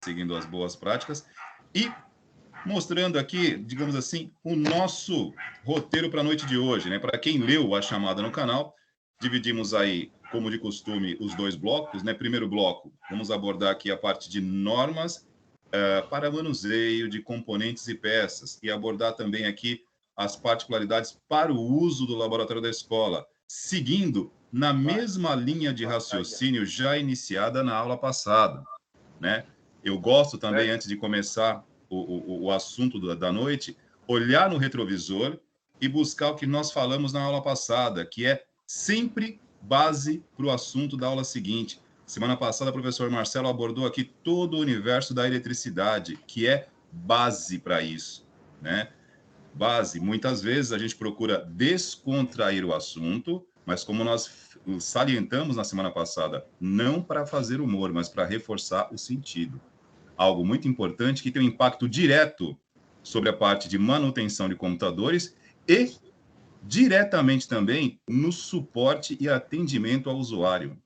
seguindo as boas práticas e mostrando aqui, digamos assim, o nosso roteiro para a noite de hoje, né? Para quem leu a chamada no canal, dividimos aí, como de costume, os dois blocos, né? Primeiro bloco, vamos abordar aqui a parte de normas para manuseio de componentes e peças e abordar também aqui as particularidades para o uso do laboratório da escola, seguindo na mesma linha de raciocínio já iniciada na aula passada, né? Eu gosto também, antes de começar o assunto da noite, olhar no retrovisor e buscar o que nós falamos na aula passada, que é sempre base para o assunto da aula seguinte. Semana passada, o professor Marcelo abordou aqui todo o universo da eletricidade, que é base para isso, né? Base. Muitas vezes a gente procura descontrair o assunto, mas como nós salientamos na semana passada, não para fazer humor, mas para reforçar o sentido. Algo muito importante que tem um impacto direto sobre a parte de manutenção de computadores e diretamente também no suporte e atendimento ao usuário.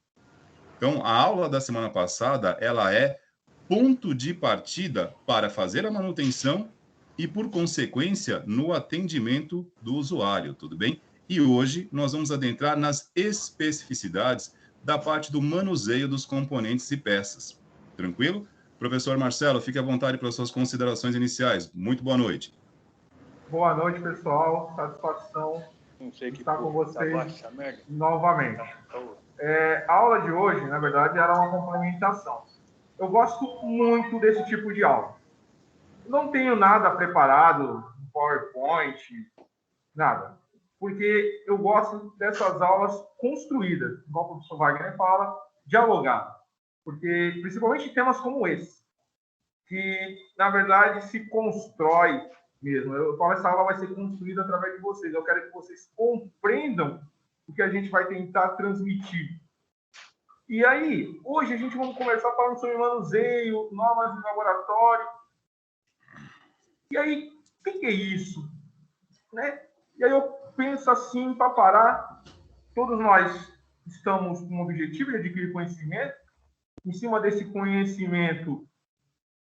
Então, a aula da semana passada, ela é ponto de partida para fazer a manutenção e, por consequência, no atendimento do usuário, tudo bem? E hoje nós vamos adentrar nas especificidades da parte do manuseio dos componentes e peças. Tranquilo? Professor Marcelo, fique à vontade para as suas considerações iniciais. Muito boa noite. Boa noite, pessoal. Satisfação estar com vocês novamente. A aula de hoje, na verdade, era uma complementação. Eu gosto muito desse tipo de aula. Não tenho nada preparado, um PowerPoint, nada. Porque eu gosto dessas aulas construídas, igual o professor Wagner fala, dialogar. Porque, principalmente em temas como esse, que, na verdade, se constrói mesmo. Eu falo, essa aula vai ser construída através de vocês. Eu quero que vocês compreendam o que a gente vai tentar transmitir. E aí, hoje a gente vai conversar falando sobre manuseio, normas de laboratório. E aí, o que é isso? Né? E aí eu penso assim, para parar, todos nós estamos com o objetivo de adquirir conhecimento. Em cima desse conhecimento,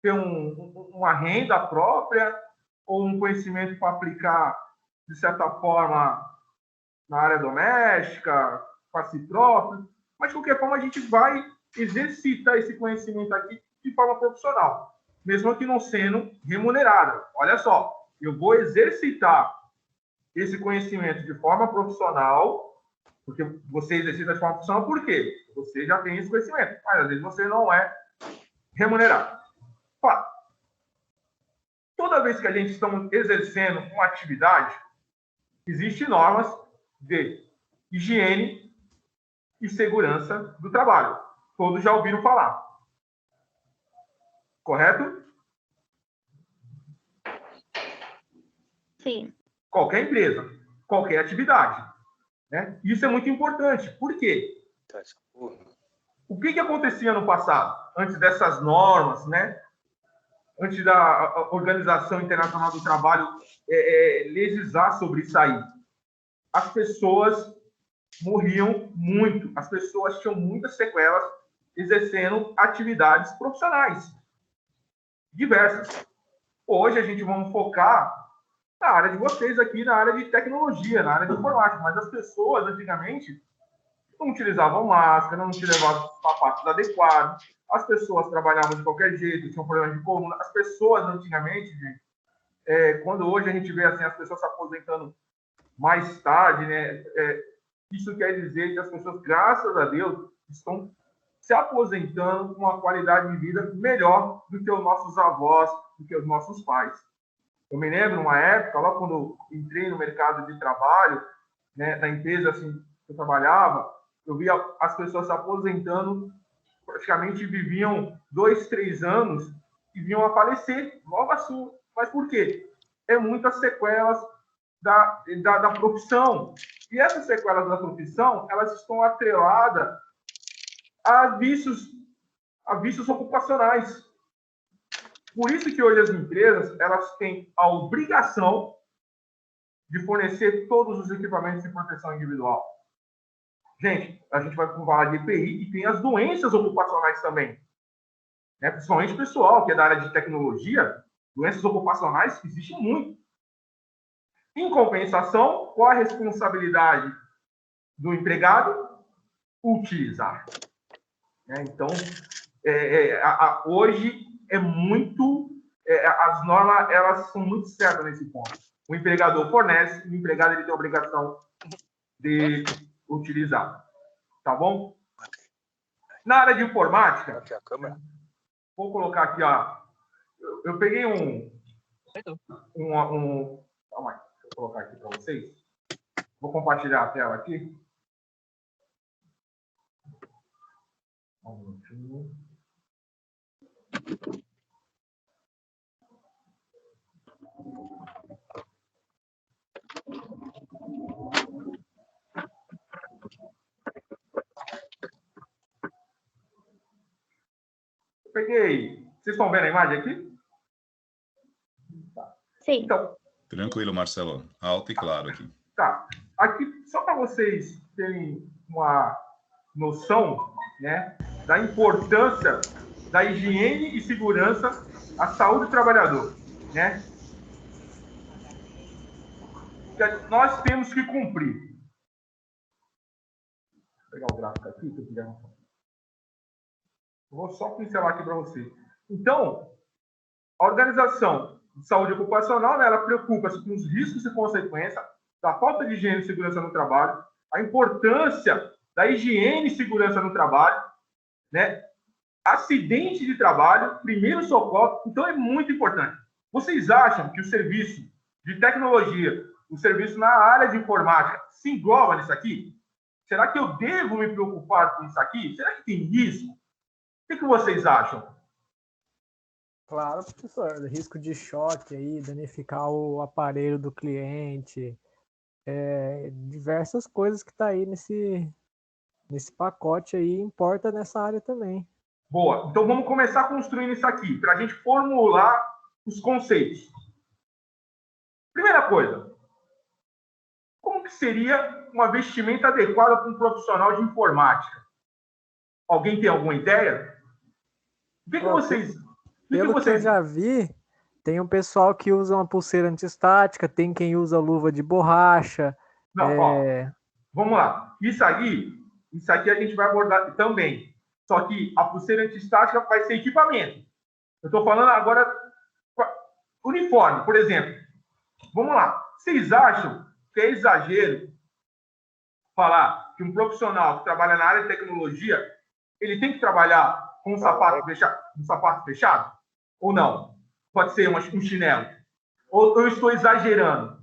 ter uma renda própria ou um conhecimento para aplicar, de certa forma, na área doméstica, para si próprio. Mas, de qualquer forma, a gente vai exercitar esse conhecimento aqui de forma profissional, mesmo que não sendo remunerado. Olha só, eu vou exercitar esse conhecimento de forma profissional, porque você exercita de forma profissional, por quê? Você já tem esse conhecimento, mas às vezes você não é remunerado. Fato. Toda vez que a gente está exercendo uma atividade, existem normas de higiene e segurança do trabalho. Todos já ouviram falar. Correto? Sim. Qualquer empresa, qualquer atividade. Né? Isso é muito importante. Por quê? O que acontecia no passado, antes dessas normas, né? Antes da Organização Internacional do Trabalho legislar sobre isso aí? As pessoas morriam muito, as pessoas tinham muitas sequelas exercendo atividades profissionais diversas. Hoje a gente vamos focar na área de vocês aqui, na área de tecnologia, na área de informática, mas as pessoas antigamente não utilizavam máscara, não utilizavam sapatos adequados, as pessoas trabalhavam de qualquer jeito, tinham problemas de coluna. As pessoas antigamente, gente, quando hoje a gente vê assim, as pessoas se aposentando mais tarde, né? Isso quer dizer que as pessoas, graças a Deus, estão se aposentando com uma qualidade de vida melhor do que os nossos avós, do que os nossos pais. Eu me lembro, numa época, lá quando eu entrei no mercado de trabalho, né, da empresa assim, que eu trabalhava, eu via as pessoas se aposentando, praticamente viviam 2, 3 anos e vinham a falecer logo assim. Mas por quê? É muitas sequelas da profissão. E essas sequelas da profissão, elas estão atreladas a vícios ocupacionais. Por isso que hoje as empresas, elas têm a obrigação de fornecer todos os equipamentos de proteção individual. Gente, a gente vai falar de EPI e tem as doenças ocupacionais também. né? Principalmente o pessoal que é da área de tecnologia, doenças ocupacionais existem muito. Em compensação, qual a responsabilidade do empregado? Utilizar. Então, hoje é muito... as normas elas são muito certas nesse ponto. O empregador fornece, o empregado ele tem a obrigação de utilizar. Tá bom? Na área de informática, vou colocar aqui, ó. Eu peguei calma aí, deixa eu colocar aqui para vocês. Vou compartilhar a tela aqui. Um minutinho. Peguei. Vocês estão vendo a imagem aqui? Sim. Então, Tranquilo, Marcelo. Alto e claro aqui. Tá. Aqui, só para vocês terem uma noção, né, da importância da higiene e segurança à saúde do trabalhador, né? Que nós temos que cumprir. Vou pegar o gráfico aqui, que eu queria... Vou só pincelar aqui para você. Então, a Organização de Saúde Ocupacional, né, ela preocupa-se com os riscos e consequências da falta de higiene e segurança no trabalho, a importância da higiene e segurança no trabalho, né? Acidente de trabalho, primeiro socorro, então é muito importante. Vocês acham que o serviço de tecnologia, o serviço na área de informática, se engloba nisso aqui? Será que eu devo me preocupar com isso aqui? Será que tem risco? O que vocês acham? Claro, professor, risco de choque aí, danificar o aparelho do cliente, diversas coisas que está aí nesse pacote aí, importa nessa área também. Boa, então vamos começar construindo isso aqui, para a gente formular os conceitos. Primeira coisa, como que seria uma vestimenta adequada para um profissional de informática? Alguém tem alguma ideia? O que vocês... Pelo que eu já vi, tem um pessoal que usa uma pulseira antiestática, tem quem usa luva de borracha. Não, ó, vamos lá. Isso aqui a gente vai abordar também. Só que a pulseira antiestática vai ser equipamento. Eu estou falando agora uniforme, por exemplo. Vamos lá. Vocês acham que é exagero falar que um profissional que trabalha na área de tecnologia, ele tem que trabalhar com um sapato fechado? Ou não? Pode ser um chinelo? Ou eu estou exagerando?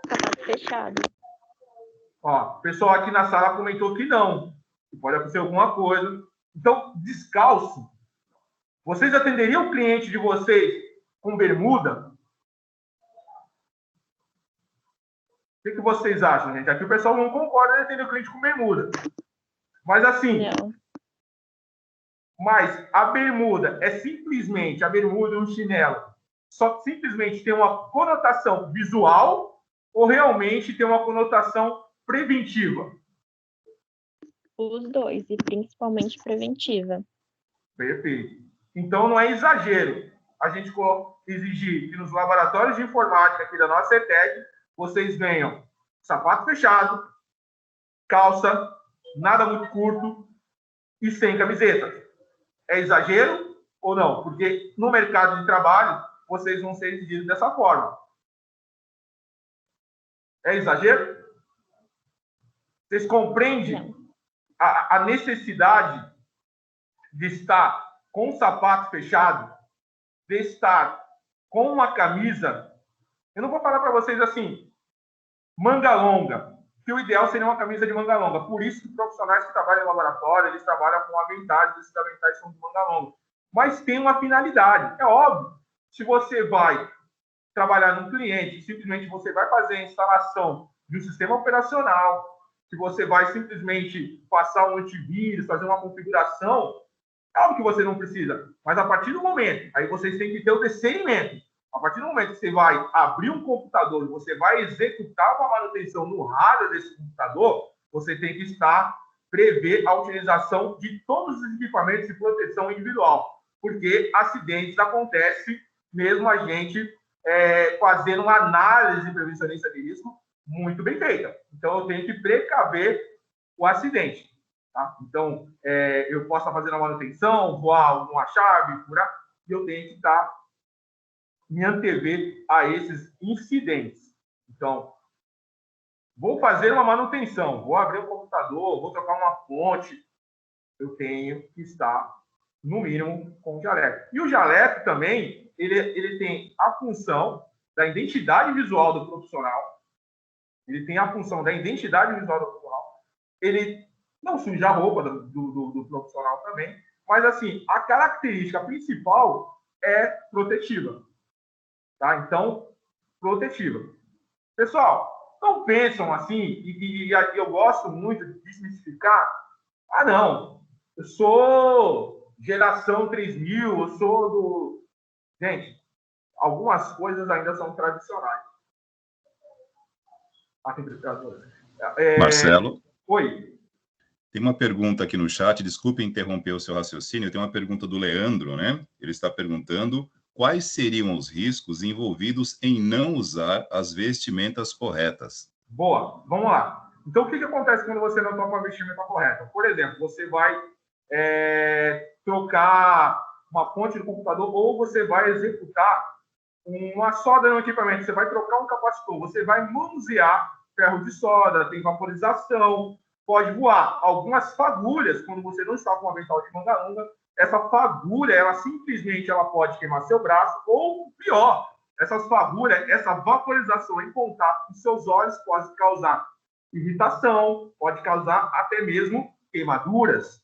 Sapato fechado. Ó, o pessoal aqui na sala comentou que não. Que pode acontecer alguma coisa. Então, descalço. Vocês atenderiam o cliente de vocês com bermuda? O que vocês acham, gente? Aqui o pessoal não concorda em atender o cliente com bermuda. Mas assim... Não. Mas a bermuda é simplesmente, a bermuda e um chinelo, só simplesmente tem uma conotação visual ou realmente tem uma conotação preventiva? Os dois, e principalmente preventiva. Perfeito. Então não é exagero a gente exigir que nos laboratórios de informática aqui da nossa ETEC, vocês venham sapato fechado, calça, nada muito curto e sem camiseta. É exagero ou não? Porque no mercado de trabalho, vocês vão ser exigidos dessa forma. É exagero? Vocês compreendem a necessidade de estar com o sapato fechado, de estar com uma camisa? Eu não vou falar para vocês assim, manga longa, que o ideal seria uma camisa de manga longa. Por isso que profissionais que trabalham em laboratório, eles trabalham com aventais, esses aventais são de manga longa. Mas tem uma finalidade. É óbvio, se você vai trabalhar num cliente, simplesmente você vai fazer a instalação de um sistema operacional, se você vai simplesmente passar um antivírus, fazer uma configuração, é óbvio que você não precisa. Mas a partir do momento, aí vocês têm que ter o discernimento. A partir do momento que você vai abrir um computador, você vai executar uma manutenção no hardware desse computador, você tem que estar prever a utilização de todos os equipamentos de proteção individual, porque acidentes acontecem mesmo a gente fazendo uma análise prevencionista de risco muito bem feita. Então, eu tenho que precaver o acidente. Tá? Então, eu posso estar fazendo a manutenção, voar uma chave, furar, e eu tenho que estar me antever a esses incidentes. Então, vou fazer uma manutenção, vou abrir o computador, vou trocar uma fonte, eu tenho que estar, no mínimo, com o jaleco. E o jaleco também, ele tem a função da identidade visual do profissional, ele tem a função da identidade visual do profissional, ele não suja a roupa do profissional também, mas, assim, a característica principal é protetiva. Tá? Então, protetiva. Pessoal, não pensam assim, e eu gosto muito de desmistificar, não, eu sou geração 3000, eu sou do... Gente, algumas coisas ainda são tradicionais. Marcelo? Oi. Tem uma pergunta aqui no chat, desculpe interromper o seu raciocínio, tem uma pergunta do Leandro, né? Ele está perguntando quais seriam os riscos envolvidos em não usar as vestimentas corretas. Boa, vamos lá. Então, o que acontece quando você não toca a vestimenta correta? Por exemplo, você vai trocar uma fonte do computador ou você vai executar uma solda no equipamento, você vai trocar um capacitor, você vai manusear ferro de solda, tem vaporização, pode voar algumas fagulhas quando você não está com um avental de manga longa. Essa fagulha, ela simplesmente pode queimar seu braço, ou pior, essas fagulhas, essa vaporização em contato com seus olhos pode causar irritação, pode causar até mesmo queimaduras.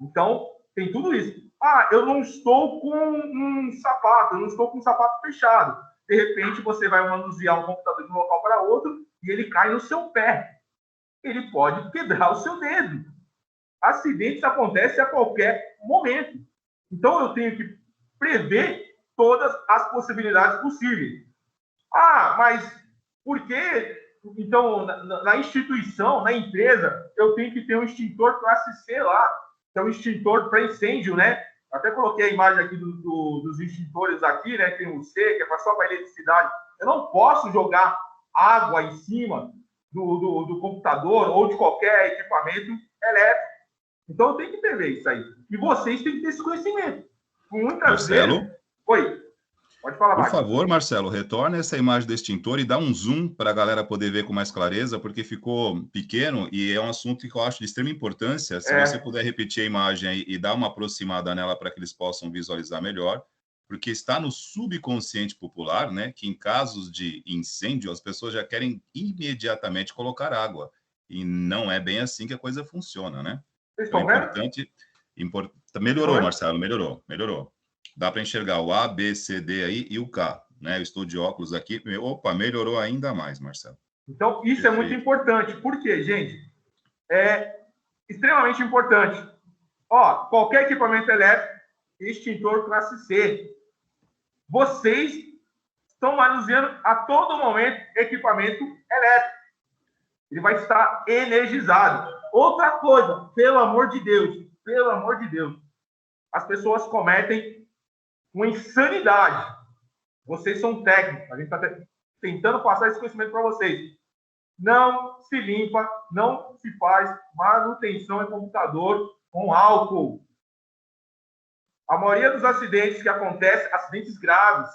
Então, tem tudo isso. Eu não estou com um sapato, eu não estou com um sapato fechado. De repente, você vai manusear um computador de um local para outro e ele cai no seu pé. Ele pode quebrar o seu dedo. Acidentes acontecem a qualquer momento. Então, eu tenho que prever todas as possibilidades possíveis. Mas por que, então, na instituição, na empresa, eu tenho que ter um extintor classe C lá, que é um extintor para incêndio, né? Até coloquei a imagem aqui dos extintores aqui, né? Tem um C, que é só para eletricidade. Eu não posso jogar água em cima do computador ou de qualquer equipamento elétrico. Então, eu tenho que prever isso aí. E vocês têm que ter esse conhecimento. Muitas vezes... Oi, pode falar, Por favor, Marcelo, retorne essa imagem do extintor e dá um zoom para a galera poder ver com mais clareza, porque ficou pequeno e é um assunto que eu acho de extrema importância. Se você puder repetir a imagem aí e dar uma aproximada nela para que eles possam visualizar melhor, porque está no subconsciente popular, né, que em casos de incêndio as pessoas já querem imediatamente colocar água. E não é bem assim que a coisa funciona, né? Então, melhorou, Marcelo, melhorou. Dá para enxergar o A, B, C, D aí e o K, né? Eu estou de óculos aqui. Opa, melhorou ainda mais, Marcelo. Então, isso Perfeito. É muito importante. Por quê, gente? É extremamente importante. Qualquer equipamento elétrico, extintor classe C. Vocês estão manuseando a todo momento equipamento elétrico. Ele vai estar energizado. Outra coisa, pelo amor de Deus, as pessoas cometem uma insanidade. Vocês são técnicos, a gente está tentando passar esse conhecimento para vocês. Não se limpa, não se faz manutenção em computador com álcool. A maioria dos acidentes que acontecem, acidentes graves,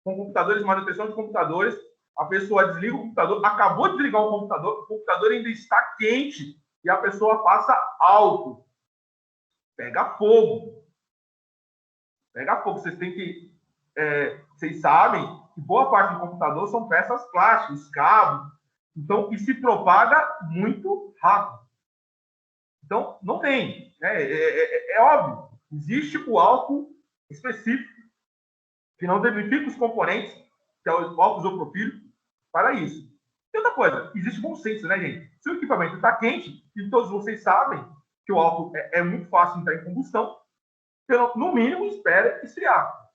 com computadores, manutenção de computadores, a pessoa desliga o computador, acabou de desligar o computador ainda está quente e a pessoa passa álcool. Pega fogo. Vocês têm que... vocês sabem que boa parte do computador são peças plásticas, cabos. Então, isso se propaga muito rápido. Então, não tem. É óbvio. Existe o álcool específico que não danifica os componentes, que é o álcool isopropílico, para isso. E outra coisa, existe bom senso, né, gente? Se o equipamento está quente, e todos vocês sabem que o álcool é muito fácil de entrar em combustão, no mínimo, espere esfriar.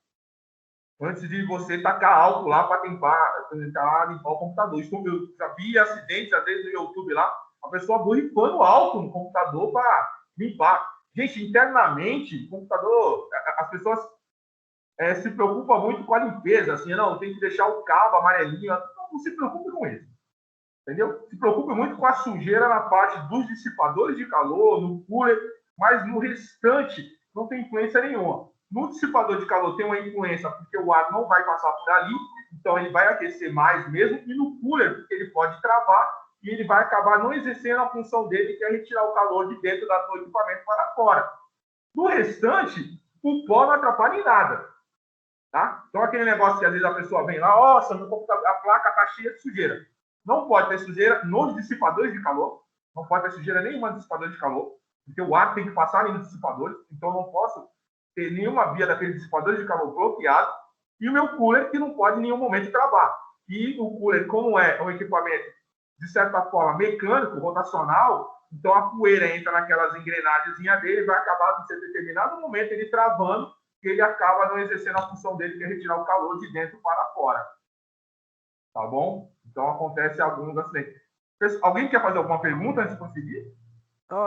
Antes de você tacar álcool lá para tentar limpar o computador. Eu já vi acidentes, às vezes, no YouTube lá, a pessoa borrifando álcool no computador para limpar. Gente, internamente, o computador, as pessoas se preocupam muito com a limpeza, assim, não, tem que deixar o cabo amarelinho, não se preocupe com isso, entendeu? Se preocupe muito com a sujeira na parte dos dissipadores de calor, no cooler, mas no restante não tem influência nenhuma. No dissipador de calor tem uma influência porque o ar não vai passar por ali, então ele vai aquecer mais mesmo, e no cooler porque ele pode travar e ele vai acabar não exercendo a função dele, que é retirar o calor de dentro do equipamento para fora. No restante, o pó não atrapalha em nada. Tá? Então, aquele negócio que às vezes a pessoa vem lá, nossa, meu computador, a placa está cheia de sujeira. Não pode ter sujeira nos dissipadores de calor, não pode ter sujeira nenhuma nos dissipadores de calor, porque o ar tem que passar ali nos dissipadores, então eu não posso ter nenhuma via daquele dissipador de calor bloqueado, e o meu cooler que não pode em nenhum momento travar. E o cooler, como é um equipamento, de certa forma, mecânico, rotacional, então a poeira entra naquelas engrenagens dele e vai acabar, em determinado momento, ele travando, que ele acaba não exercendo a função dele, que é retirar o calor de dentro para fora. Tá bom? Então, acontece alguns acidentes. Alguém quer fazer alguma pergunta antes de conseguir?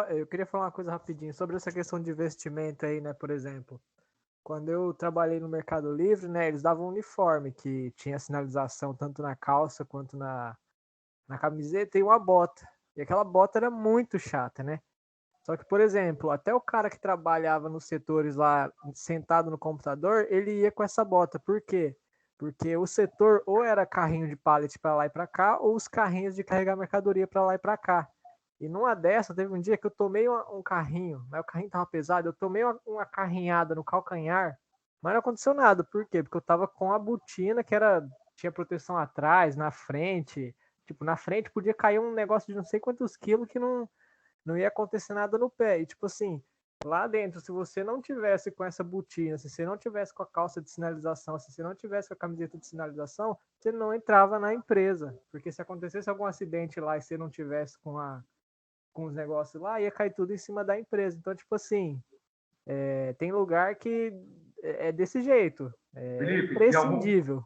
Eu queria falar uma coisa rapidinho sobre essa questão de vestimenta aí, né, por exemplo. Quando eu trabalhei no Mercado Livre, né, eles davam um uniforme que tinha sinalização tanto na calça quanto na camiseta e uma bota. E aquela bota era muito chata, né? Só que, por exemplo, até o cara que trabalhava nos setores lá, sentado no computador, ele ia com essa bota. Por quê? Porque o setor ou era carrinho de pallet para lá e para cá, ou os carrinhos de carregar mercadoria para lá e para cá. E numa dessa, teve um dia que eu tomei um carrinho, mas o carrinho tava pesado, eu tomei uma carrinhada no calcanhar, mas não aconteceu nada. Por quê? Porque eu tava com a botina que tinha proteção atrás, na frente. Tipo, na frente podia cair um negócio de não sei quantos quilos que não ia acontecer nada no pé. E tipo assim, lá dentro, se você não tivesse com essa botina, se você não tivesse com a calça de sinalização, se você não tivesse com a camiseta de sinalização, você não entrava na empresa. Porque se acontecesse algum acidente lá e você não tivesse com os negócios lá, ia cair tudo em cima da empresa. Então, tipo assim, tem lugar que é desse jeito. Felipe, imprescindível.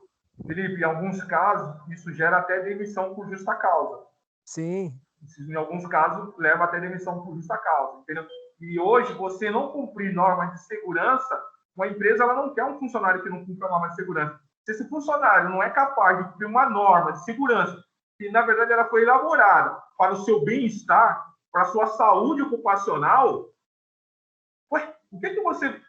Felipe, em alguns casos, isso gera até demissão por justa causa. Sim. Em alguns casos, leva até demissão por justa causa, entendeu? E hoje, você não cumprir normas de segurança, uma empresa ela não quer um funcionário que não cumpra a norma de segurança. Se esse funcionário não é capaz de cumprir uma norma de segurança, que na verdade ela foi elaborada para o seu bem-estar, para a sua saúde ocupacional, ué, o que você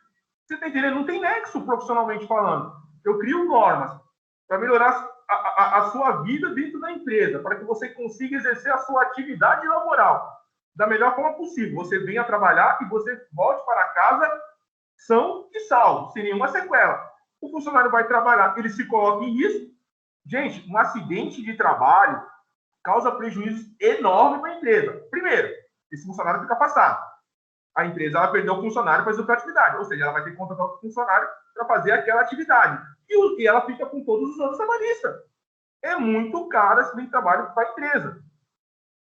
está entendendo? Não tem nexo profissionalmente falando. Eu crio normas para melhorar a sua vida dentro da empresa, para que você consiga exercer a sua atividade laboral da melhor forma possível. Você venha trabalhar e você volte para casa são e salvo, sem nenhuma sequela. O funcionário vai trabalhar, ele se coloca em risco. Gente, um acidente de trabalho causa prejuízos enormes para a empresa. Primeiro, esse funcionário fica afastado. A empresa ela perdeu o funcionário para fazer outra atividade, ou seja, ela vai ter que contratar outro funcionário para fazer aquela atividade. E ela fica com todos os anos trabalhistas. É muito caro esse trabalho para a empresa.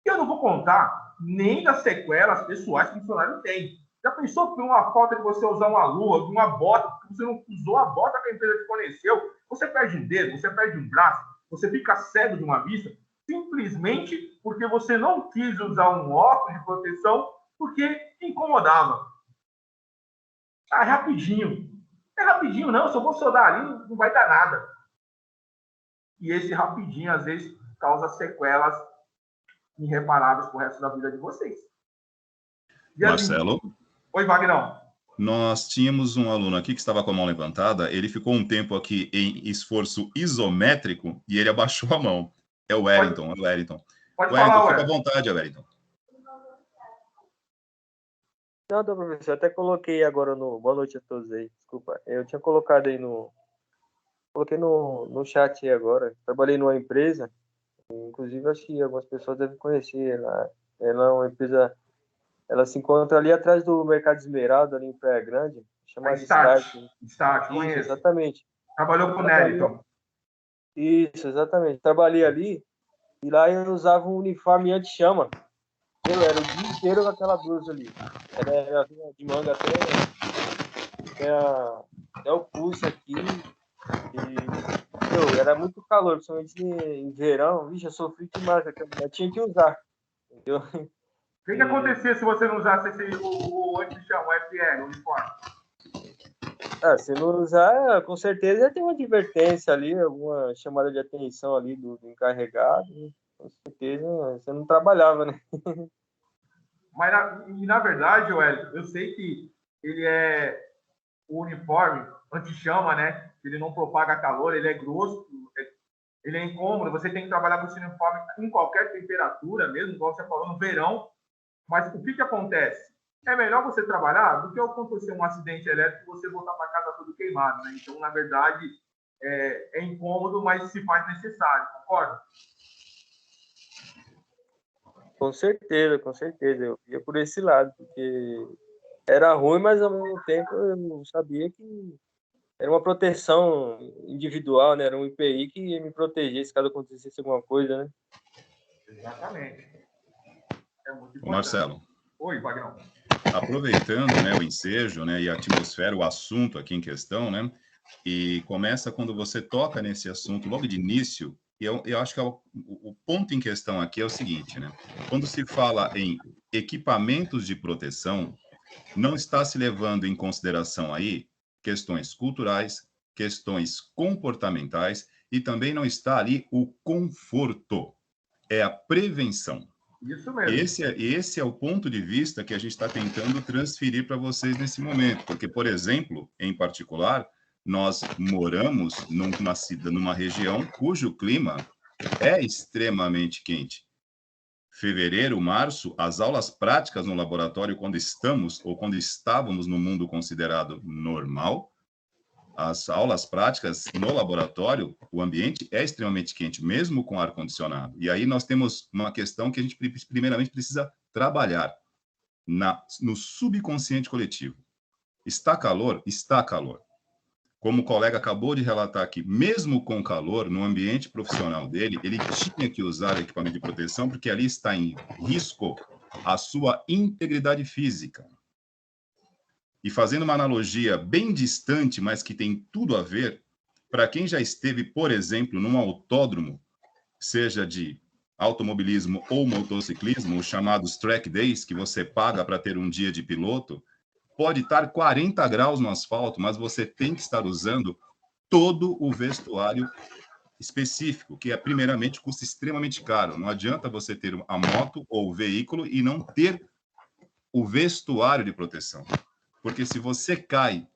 E eu não vou contar nem das sequelas pessoais que o funcionário tem. Já pensou por uma falta de você usar uma luva, uma bota, porque você não usou a bota que a empresa te forneceu? Você perde um dedo, você perde um braço, você fica cego de uma vista, simplesmente porque você não quis usar um óculos de proteção porque incomodava. É rapidinho. É rapidinho, não. Se eu vou soldar ali, não vai dar nada. E esse rapidinho, às vezes, causa sequelas irreparáveis pro resto da vida de vocês. E Marcelo? Oi, Wagner. Nós tínhamos um aluno aqui que estava com a mão levantada, ele ficou um tempo aqui em esforço isométrico e ele abaixou a mão. É o Wellington, Pode Wellington, falar, fica à vontade, Wellington. Não, professor, eu até coloquei agora no... Boa noite a todos aí, desculpa. Eu tinha colocado aí Coloquei no chat aí agora. Trabalhei numa empresa, inclusive acho que algumas pessoas devem conhecer. Ela é uma empresa... Ela se encontra ali atrás do Mercado Esmeralda, ali em Praia Grande, chamada Start. Start, isso, conheço. exatamente. Trabalhou com o Nélito. Isso, exatamente. Trabalhei ali e lá eu usava um uniforme anti-chama. Eu era o dia inteiro com aquela blusa ali. Era de manga até o pulso aqui. E, era muito calor, principalmente em verão. Vixe, eu sofri demais. Eu tinha que usar. O que acontecia se você não usasse o antichão, o FL, o uniforme? Se não usar, com certeza tem uma advertência ali, alguma chamada de atenção ali do encarregado. Com certeza você não trabalhava, né? Mas, na verdade, Wellington, eu sei que ele é o uniforme anti-chama, né? Ele não propaga calor, ele é grosso, ele é incômodo. Você tem que trabalhar com esse uniforme em qualquer temperatura, mesmo, igual você falou, no verão. Mas o que acontece? É melhor você trabalhar do que acontecer um acidente elétrico e você voltar para casa tudo queimado, né? Então, na verdade, é incômodo, mas se faz necessário, concorda? Com certeza. Eu ia por esse lado, porque era ruim, mas ao mesmo tempo eu sabia que era uma proteção individual, né? Era um IPI que ia me proteger se caso acontecesse alguma coisa, né? Exatamente. É muito importante. Marcelo. Oi, Vagnão. Aproveitando, né, o ensejo, né, e a atmosfera, o assunto aqui em questão, né? E começa quando você toca nesse assunto logo de início. E eu acho que o ponto em questão aqui é o seguinte, né? Quando se fala em equipamentos de proteção, não está se levando em consideração aí questões culturais, questões comportamentais e também não está ali o conforto. É a prevenção. Isso mesmo. Esse é o ponto de vista que a gente está tentando transferir para vocês nesse momento. Porque, por exemplo, em particular, nós moramos numa região cujo clima é extremamente quente. Fevereiro, março, as aulas práticas no laboratório, quando estávamos no mundo considerado normal, as aulas práticas no laboratório, o ambiente é extremamente quente, mesmo com ar-condicionado. E aí nós temos uma questão que a gente primeiramente precisa trabalhar no subconsciente coletivo. Está calor? Está calor. Como o colega acabou de relatar aqui, mesmo com calor, no ambiente profissional dele, ele tinha que usar equipamento de proteção, porque ali está em risco a sua integridade física. E fazendo uma analogia bem distante, mas que tem tudo a ver, para quem já esteve, por exemplo, num autódromo, seja de automobilismo ou motociclismo, os chamados track days, que você paga para ter um dia de piloto, pode estar 40 graus no asfalto, mas você tem que estar usando todo o vestuário específico, que primeiramente custa extremamente caro. Não adianta você ter a moto ou o veículo e não ter o vestuário de proteção. Porque se você cai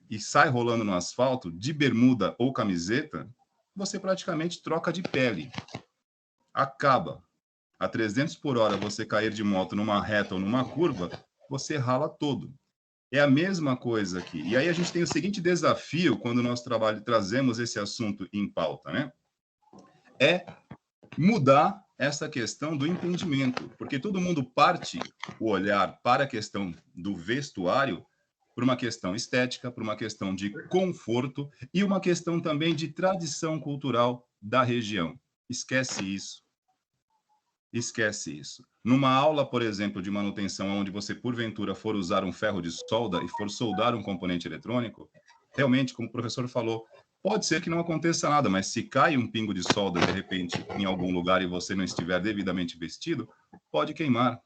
e sai rolando no asfalto, de bermuda ou camiseta, você praticamente troca de pele. Acaba. A 300 por hora você cair de moto numa reta ou numa curva, você rala todo. É a mesma coisa aqui. E aí a gente tem o seguinte desafio quando nós trazemos esse assunto em pauta, né? É mudar essa questão do entendimento, porque todo mundo parte o olhar para a questão do vestuário por uma questão estética, por uma questão de conforto e uma questão também de tradição cultural da região. Esquece isso. Esquece isso. Numa aula, por exemplo, de manutenção, onde você, porventura, for usar um ferro de solda e for soldar um componente eletrônico, realmente, como o professor falou, pode ser que não aconteça nada, mas se cai um pingo de solda, de repente, em algum lugar e você não estiver devidamente vestido, pode queimar.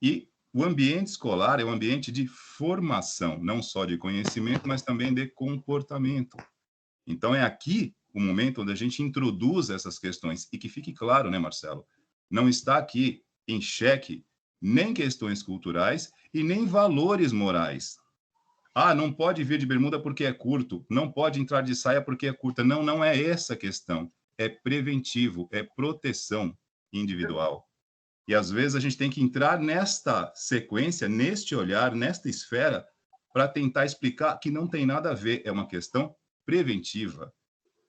E o ambiente escolar é um ambiente de formação, não só de conhecimento, mas também de comportamento. Então, é aqui o momento onde a gente introduz essas questões. E que fique claro, né, Marcelo? Não está aqui em xeque nem questões culturais e nem valores morais. Ah, não pode vir de bermuda porque é curto, não pode entrar de saia porque é curta. Não, não é essa a questão. É preventivo, é proteção individual. E às vezes a gente tem que entrar nesta sequência, neste olhar, nesta esfera, para tentar explicar que não tem nada a ver, é uma questão preventiva.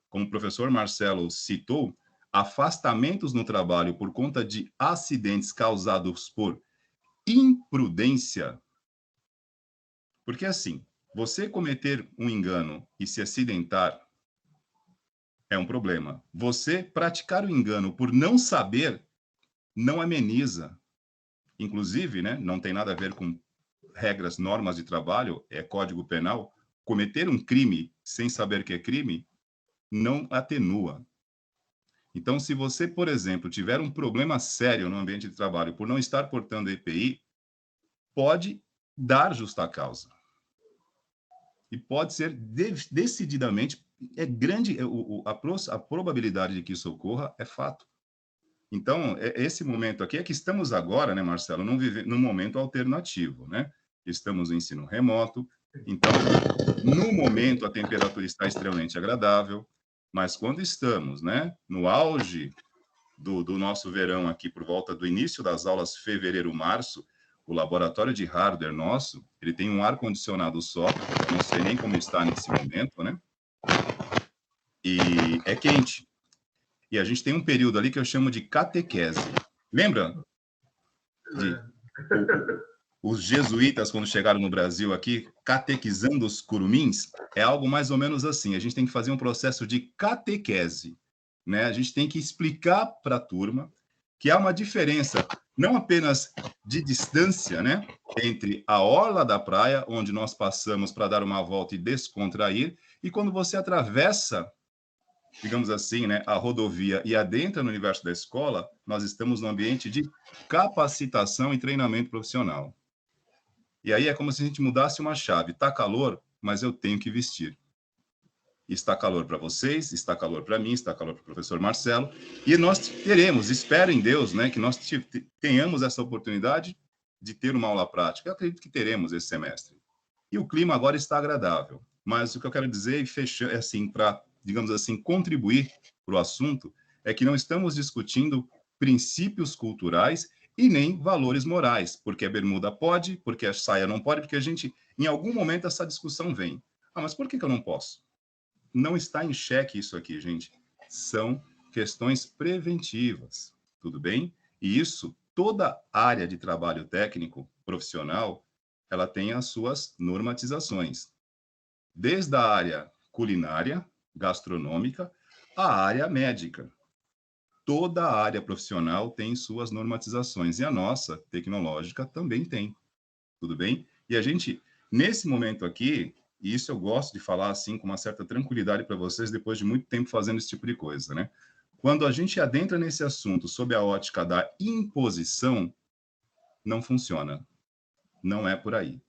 Como o professor Marcelo citou, afastamentos no trabalho por conta de acidentes causados por imprudência. Porque assim, você cometer um engano e se acidentar é um problema. Você praticar o engano por não saber não ameniza. Inclusive, né, não tem nada a ver com regras, normas de trabalho, é Código Penal. Cometer um crime sem saber que é crime não atenua. Então, se você, por exemplo, tiver um problema sério no ambiente de trabalho por não estar portando EPI, pode dar justa causa. E pode ser decididamente, é grande, a probabilidade de que isso ocorra é fato. Então, esse momento aqui é que estamos agora, né, Marcelo, num momento alternativo, né? Estamos no ensino remoto, então, no momento, a temperatura está extremamente agradável, mas quando estamos, né, no auge do nosso verão aqui, por volta do início das aulas, fevereiro, março, o laboratório de hardware nosso, ele tem um ar-condicionado só, não sei nem como está nesse momento, né? E é quente. E a gente tem um período ali que eu chamo de catequese. Lembra? Os jesuítas, quando chegaram no Brasil aqui, catequizando os curumins, é algo mais ou menos assim. A gente tem que fazer um processo de catequese, né? A gente tem que explicar para a turma que há uma diferença, não apenas de distância, né, entre a orla da praia, onde nós passamos para dar uma volta e descontrair, e quando você atravessa, digamos assim, né, a rodovia e adentra no universo da escola, nós estamos no ambiente de capacitação e treinamento profissional. E aí é como se a gente mudasse uma chave. Está calor, mas eu tenho que vestir. Está calor para vocês, está calor para mim, está calor para o professor Marcelo, e nós teremos, espero em Deus, né, que nós tenhamos essa oportunidade de ter uma aula prática. Eu acredito que teremos esse semestre. E o clima agora está agradável, mas o que eu quero dizer, fechando, assim, para, digamos assim, contribuir para o assunto, é que não estamos discutindo princípios culturais e nem valores morais, porque a bermuda pode, porque a saia não pode, porque a gente, em algum momento, essa discussão vem. Ah, mas por que eu não posso? Não está em xeque isso aqui, gente. São questões preventivas, tudo bem? E isso, toda área de trabalho técnico, profissional, ela tem as suas normatizações. Desde a área culinária, gastronômica, à área médica. Toda a área profissional tem suas normatizações, e a nossa, tecnológica, também tem, tudo bem? E a gente, nesse momento aqui, e isso eu gosto de falar assim com uma certa tranquilidade para vocês, depois de muito tempo fazendo esse tipo de coisa, né? Quando a gente adentra nesse assunto sob a ótica da imposição, não funciona. Não é por aí.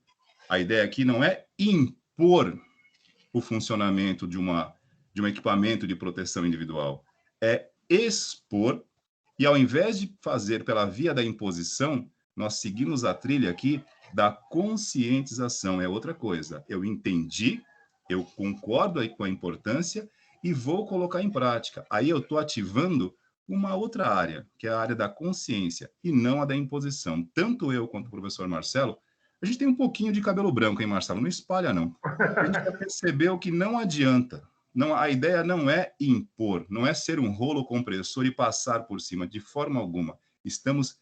A ideia aqui não é impor o funcionamento de um equipamento de proteção individual, é expor, e ao invés de fazer pela via da imposição, nós seguimos a trilha aqui da conscientização, é outra coisa. Eu entendi, eu concordo aí com a importância e vou colocar em prática. Aí eu estou ativando uma outra área, que é a área da consciência, e não a da imposição. Tanto eu quanto o professor Marcelo, a gente tem um pouquinho de cabelo branco, hein, Marcelo? Não espalha, não. A gente já percebeu que não adianta. Não, a ideia não é impor, não é ser um rolo compressor e passar por cima, de forma alguma. Estamos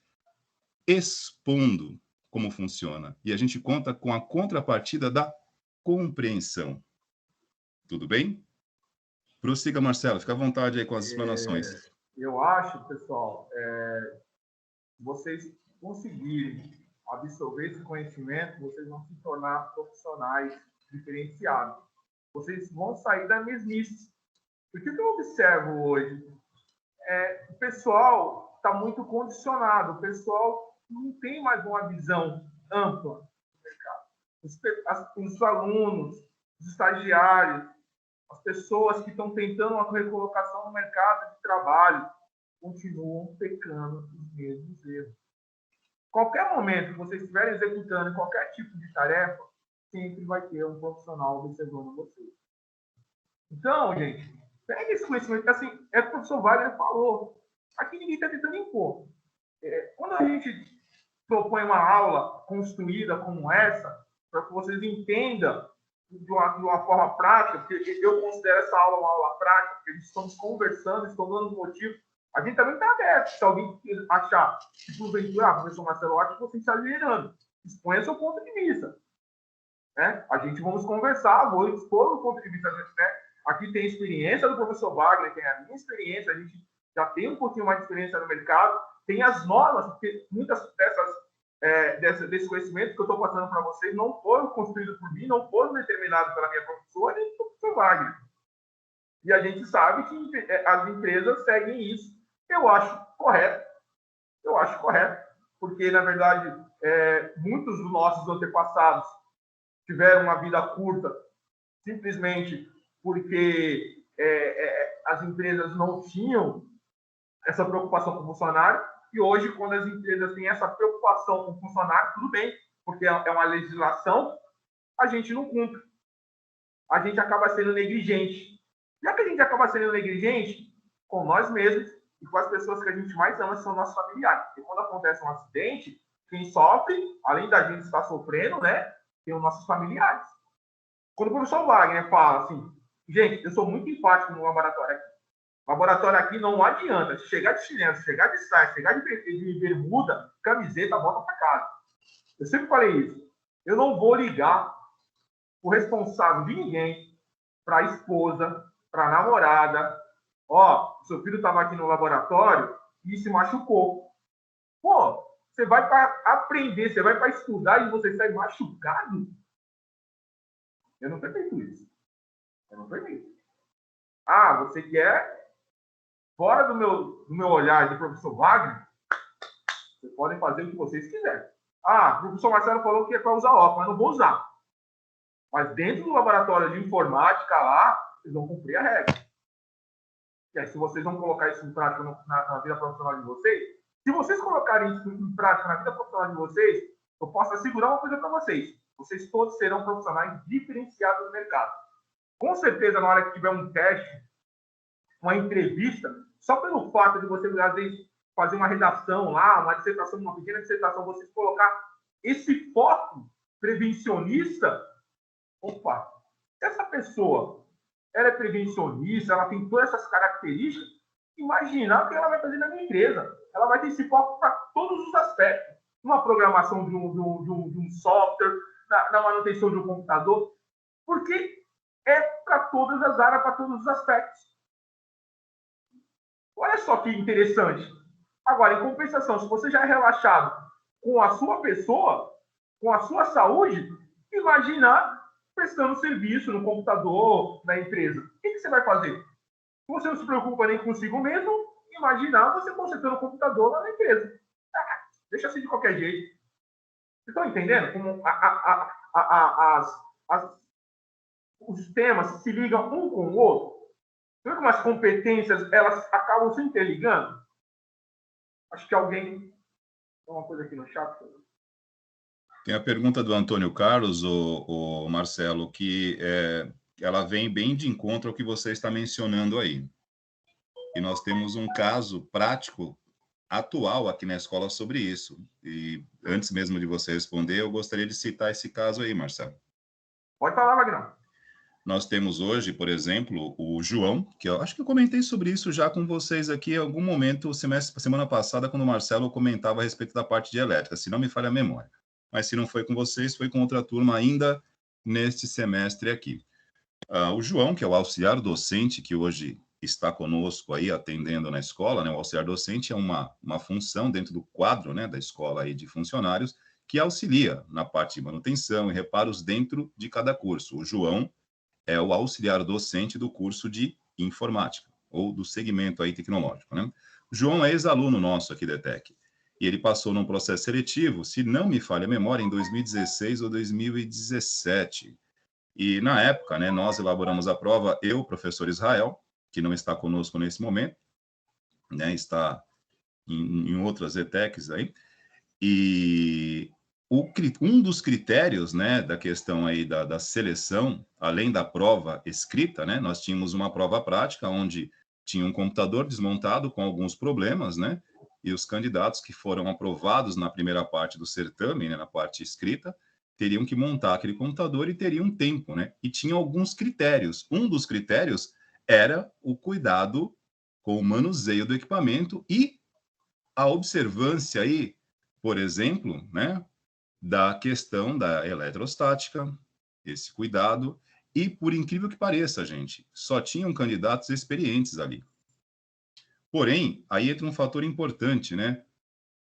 expondo como funciona. E a gente conta com a contrapartida da compreensão. Tudo bem? Prossiga, Marcelo. Fica à vontade aí com as explanações. Eu acho, pessoal, vocês conseguirem absorver esse conhecimento, vocês vão se tornar profissionais diferenciados. Vocês vão sair da mesmice. Porque o que eu observo hoje o pessoal está muito condicionado, o pessoal não tem mais uma visão ampla do mercado. Os alunos, os estagiários, as pessoas que estão tentando uma recolocação no mercado de trabalho continuam pecando os mesmos erros. Qualquer momento que vocês estiverem executando qualquer tipo de tarefa, sempre vai ter um profissional observando vocês. Então, gente, pega esse conhecimento, assim, é o que o professor Wagner falou. Aqui ninguém está tentando impor. Quando a gente propõe uma aula construída como essa, para que vocês entendam de uma forma prática, porque eu considero essa aula uma aula prática, porque estamos conversando, estamos dando motivo. A gente também está aberto. Se alguém achar que, porventura, professor Marcelo, acho que você está exagerando. Exponha seu ponto de vista. Né? A gente vamos conversar, vou expor o ponto de vista. Né? Aqui tem a experiência do professor Wagner, tem a minha experiência, a gente já tem um pouquinho mais de experiência no mercado, tem as normas, porque muitas desse conhecimento que eu estou passando para vocês não foram construídos por mim, não foram determinados pela minha professora nem pelo professor Wagner. E a gente sabe que as empresas seguem isso. Eu acho correto. Porque, na verdade, muitos dos nossos antepassados tiveram uma vida curta simplesmente porque as empresas não tinham essa preocupação com o funcionário. E hoje, quando as empresas têm essa preocupação com o funcionário, tudo bem, porque é uma legislação, a gente não cumpre. A gente acaba sendo negligente. Já que a gente acaba sendo negligente com nós mesmos e com as pessoas que a gente mais ama, são nossos familiares. Porque quando acontece um acidente, quem sofre, além da gente estar sofrendo, né, tem os nossos familiares. Quando o professor Wagner fala assim, gente, eu sou muito empático no laboratório aqui. O laboratório aqui não adianta. Chegar de chinelo, chegar de saia, chegar de bermuda, camiseta, volta para casa. Eu sempre falei isso. Eu não vou ligar o responsável de ninguém para a esposa, para a namorada. Ó, seu filho estava aqui no laboratório e se machucou. Pô, você vai para aprender, você vai para estudar e você sai machucado? Eu não permito isso. Eu não permito. Ah, você quer? Fora do meu olhar de professor Wagner, vocês podem fazer o que vocês quiserem. Ah, o professor Marcelo falou que é para usar óculos, mas não vou usar. Mas dentro do laboratório de informática lá, vocês vão cumprir a regra. E aí, se vocês vão colocar isso em prática na vida profissional de vocês, se vocês colocarem isso em prática na vida profissional de vocês, eu posso assegurar uma coisa para vocês. Vocês todos serão profissionais diferenciados no mercado. Com certeza, na hora que tiver um teste, uma entrevista, só pelo fato de você, às vezes, fazer uma redação lá, uma dissertação, uma pequena dissertação, vocês colocar esse foco prevencionista, opa, essa pessoa, ela é prevencionista, ela tem todas essas características, imagina o que ela vai fazer na minha empresa. Ela vai ter esse foco para todos os aspectos. Uma programação de um software, na manutenção de um computador, porque é para todas as áreas, para todos os aspectos. Olha só que interessante. Agora, em compensação, se você já é relaxado com a sua pessoa, com a sua saúde, imagina prestando serviço no computador, na empresa. O que você vai fazer? Se você não se preocupa nem consigo mesmo, imaginar você consertando o computador lá na empresa. Deixa assim de qualquer jeito. Vocês estão entendendo como os temas se ligam um com o outro? Vê como as competências elas acabam se interligando? Acho que alguém... Tem uma coisa aqui no chat. Tem a pergunta do Antônio Carlos, o Marcelo, que ela vem bem de encontro ao que você está mencionando aí. E nós temos um caso prático atual aqui na escola sobre isso. E antes mesmo de você responder, eu gostaria de citar esse caso aí, Marcelo. Pode falar, Wagner. Nós temos hoje, por exemplo, o João, que eu acho que eu comentei sobre isso já com vocês aqui em algum momento, semana passada, quando o Marcelo comentava a respeito da parte de elétrica, se não me falha a memória. Mas se não foi com vocês, foi com outra turma ainda neste semestre aqui. O João, que é o auxiliar docente, que hoje está conosco aí atendendo na escola, né? O auxiliar docente é uma função dentro do quadro, né, da escola aí de funcionários, que auxilia na parte de manutenção e reparos dentro de cada curso. O João é o auxiliar docente do curso de informática, ou do segmento aí tecnológico, né? O João é ex-aluno nosso aqui da ETEC, e ele passou num processo seletivo, se não me falha a memória, em 2016 ou 2017. E, na época, né, nós elaboramos a prova, eu, professor Israel, que não está conosco nesse momento, né, está em outras ETECs aí, e um dos critérios, né, da questão aí da seleção, além da prova escrita, né, nós tínhamos uma prova prática, onde tinha um computador desmontado com alguns problemas, né, e os candidatos que foram aprovados na primeira parte do certame, né, na parte escrita, teriam que montar aquele computador e teriam um tempo, né? E tinha alguns critérios. Um dos critérios era o cuidado com o manuseio do equipamento e a observância aí, por exemplo, né, da questão da eletrostática, esse cuidado, e por incrível que pareça, gente, só tinham candidatos experientes ali. Porém, aí entra um fator importante, né?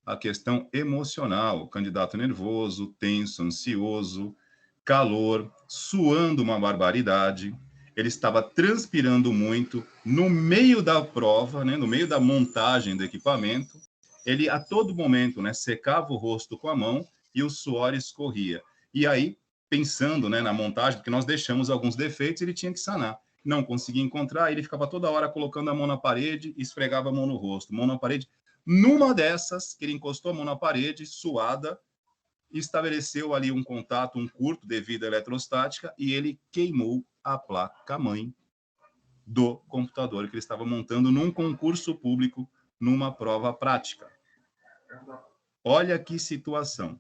A questão emocional, o candidato nervoso, tenso, ansioso, calor, suando uma barbaridade. ele estava transpirando muito no meio da prova, né, no meio da montagem do equipamento. Ele, a todo momento, né, secava o rosto com a mão e o suor escorria. E aí, pensando, né, na montagem, porque nós deixamos alguns defeitos, ele tinha que sanar. Não conseguia encontrar, ele ficava toda hora colocando a mão na parede e esfregava a mão no rosto, mão na parede. Numa dessas, que ele encostou a mão na parede, suada, estabeleceu ali um contato, um curto devido à eletrostática, e ele queimou a placa-mãe do computador que ele estava montando num concurso público, numa prova prática. Olha que situação.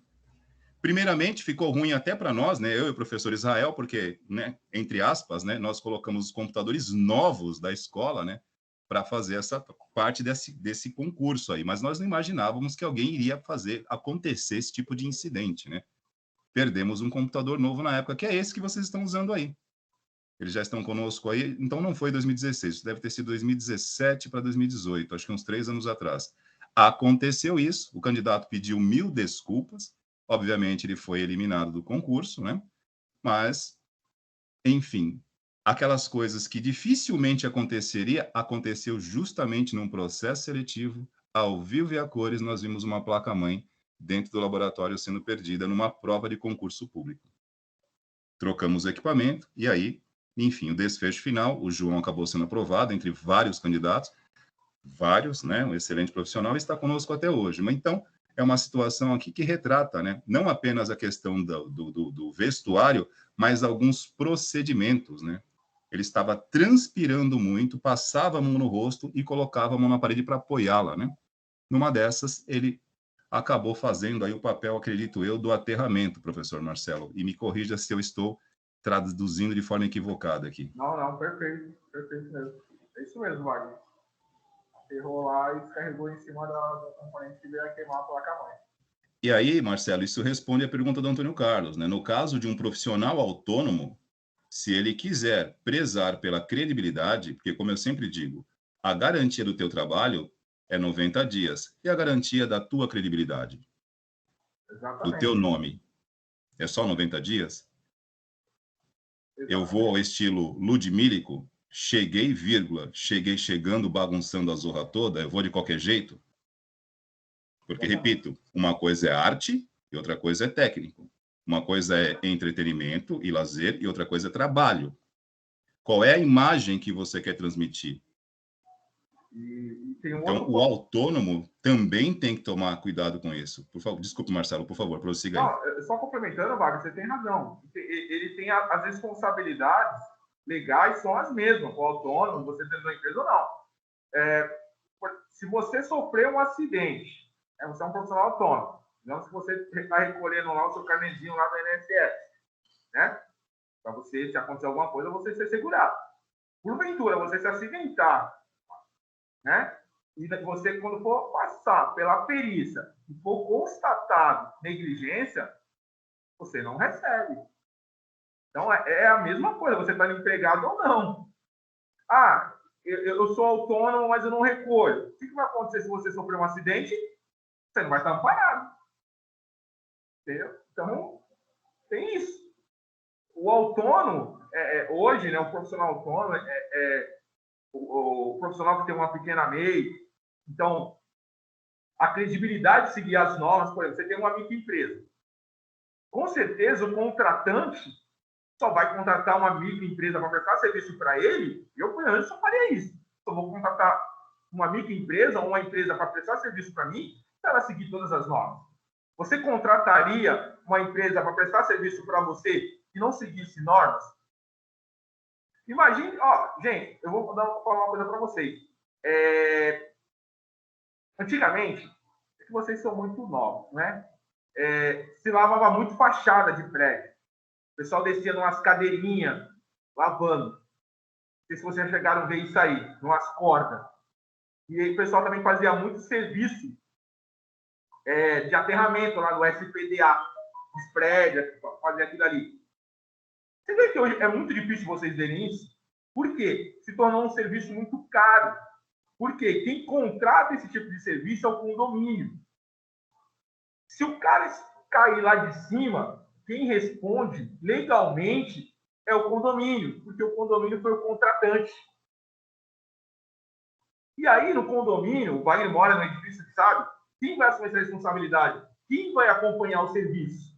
Primeiramente, ficou ruim até para nós, né, eu e o professor Israel, porque, né, entre aspas, né, nós colocamos os computadores novos da escola, né, para fazer essa parte desse concurso aí, mas nós não imaginávamos que alguém iria fazer acontecer esse tipo de incidente, né? Perdemos um computador novo na época, que é esse que vocês estão usando aí. Eles já estão conosco aí, então não foi 2016, isso deve ter sido 2017 para 2018, acho que uns 3 anos atrás. Aconteceu isso, o candidato pediu 1000 desculpas, obviamente ele foi eliminado do concurso, né? Mas, enfim, aquelas coisas que dificilmente aconteceria, aconteceu justamente num processo seletivo, ao vivo e a cores, nós vimos uma placa-mãe dentro do laboratório sendo perdida numa prova de concurso público. Trocamos o equipamento e aí, enfim, o desfecho final, o João acabou sendo aprovado entre vários candidatos, vários, né, um excelente profissional, e está conosco até hoje. Mas então, é uma situação aqui que retrata, né, não apenas a questão do vestuário, mas alguns procedimentos, né? Ele estava transpirando muito, passava a mão no rosto e colocava a mão na parede para apoiá-la, né? Numa dessas, ele acabou fazendo aí o papel, acredito eu, do aterramento, professor Marcelo. E me corrija se eu estou traduzindo de forma equivocada aqui. Não, perfeito mesmo. É isso mesmo, Wagner. Errou lá e descarregou em cima do componente que veio a queimar a placa-mãe. E aí, Marcelo, isso responde à pergunta do Antônio Carlos, né? No caso de um profissional autônomo, se ele quiser prezar pela credibilidade, porque, como eu sempre digo, a garantia do teu trabalho é 90 dias. E a garantia da tua credibilidade? Exatamente. Do teu nome? É só 90 dias? Exatamente. Eu vou ao estilo ludmílico, cheguei, vírgula, cheguei chegando, bagunçando a zorra toda, eu vou de qualquer jeito? Porque, repito, uma coisa é arte e outra coisa é técnico. Uma coisa é entretenimento e lazer e outra coisa é trabalho. Qual é a imagem que você quer transmitir? Então, o autônomo também tem que tomar cuidado com isso. Por favor, desculpe, Marcelo, por favor, prossiga aí. Não, só complementando, Wagner, você tem razão. Ele tem as responsabilidades legais são as mesmas, o autônomo, você tendo uma empresa ou não. Se você sofrer um acidente, você é um profissional autônomo, não se você está recolhendo lá o seu carnezinho lá do INSS, né? Para você, se acontecer alguma coisa, você ser segurado. Porventura, você se acidentar, né? E você, quando for passar pela perícia e for constatado negligência, você não recebe. Então, é a mesma coisa, você está empregado ou não. Ah, eu sou autônomo, mas eu não recolho. O que vai acontecer se você sofrer um acidente? Você não vai estar amparado. Entendeu? Então, tem isso. O autônomo, hoje, né, o profissional autônomo o profissional que tem uma pequena MEI. Então, a credibilidade de seguir as normas, por exemplo, você tem uma microempresa. Com certeza, o contratante só vai contratar uma microempresa para prestar serviço para ele. Eu, por exemplo, só faria isso. Eu vou contratar uma microempresa ou uma empresa para prestar serviço para mim, para ela seguir todas as normas. Você contrataria uma empresa para prestar serviço para você que não seguisse normas? Imagine, gente, eu vou falar uma coisa para vocês. Antigamente, vocês são muito novos, né? Se lavava muito fachada de prédio. O pessoal descia numas cadeirinhas, lavando. Não sei se vocês já chegaram a ver isso aí, numas cordas. E aí, o pessoal também fazia muito serviço de aterramento lá no SPDA, dos prédios, fazia aquilo ali. Você vê que hoje é muito difícil vocês verem isso? Por quê? Se tornou um serviço muito caro. Por quê? Quem contrata esse tipo de serviço é o condomínio. Se o cara cair lá de cima, quem responde legalmente é o condomínio, porque o condomínio foi o contratante. E aí, no condomínio, o Wagner mora no edifício, sabe? Quem vai assumir essa responsabilidade? Quem vai acompanhar o serviço?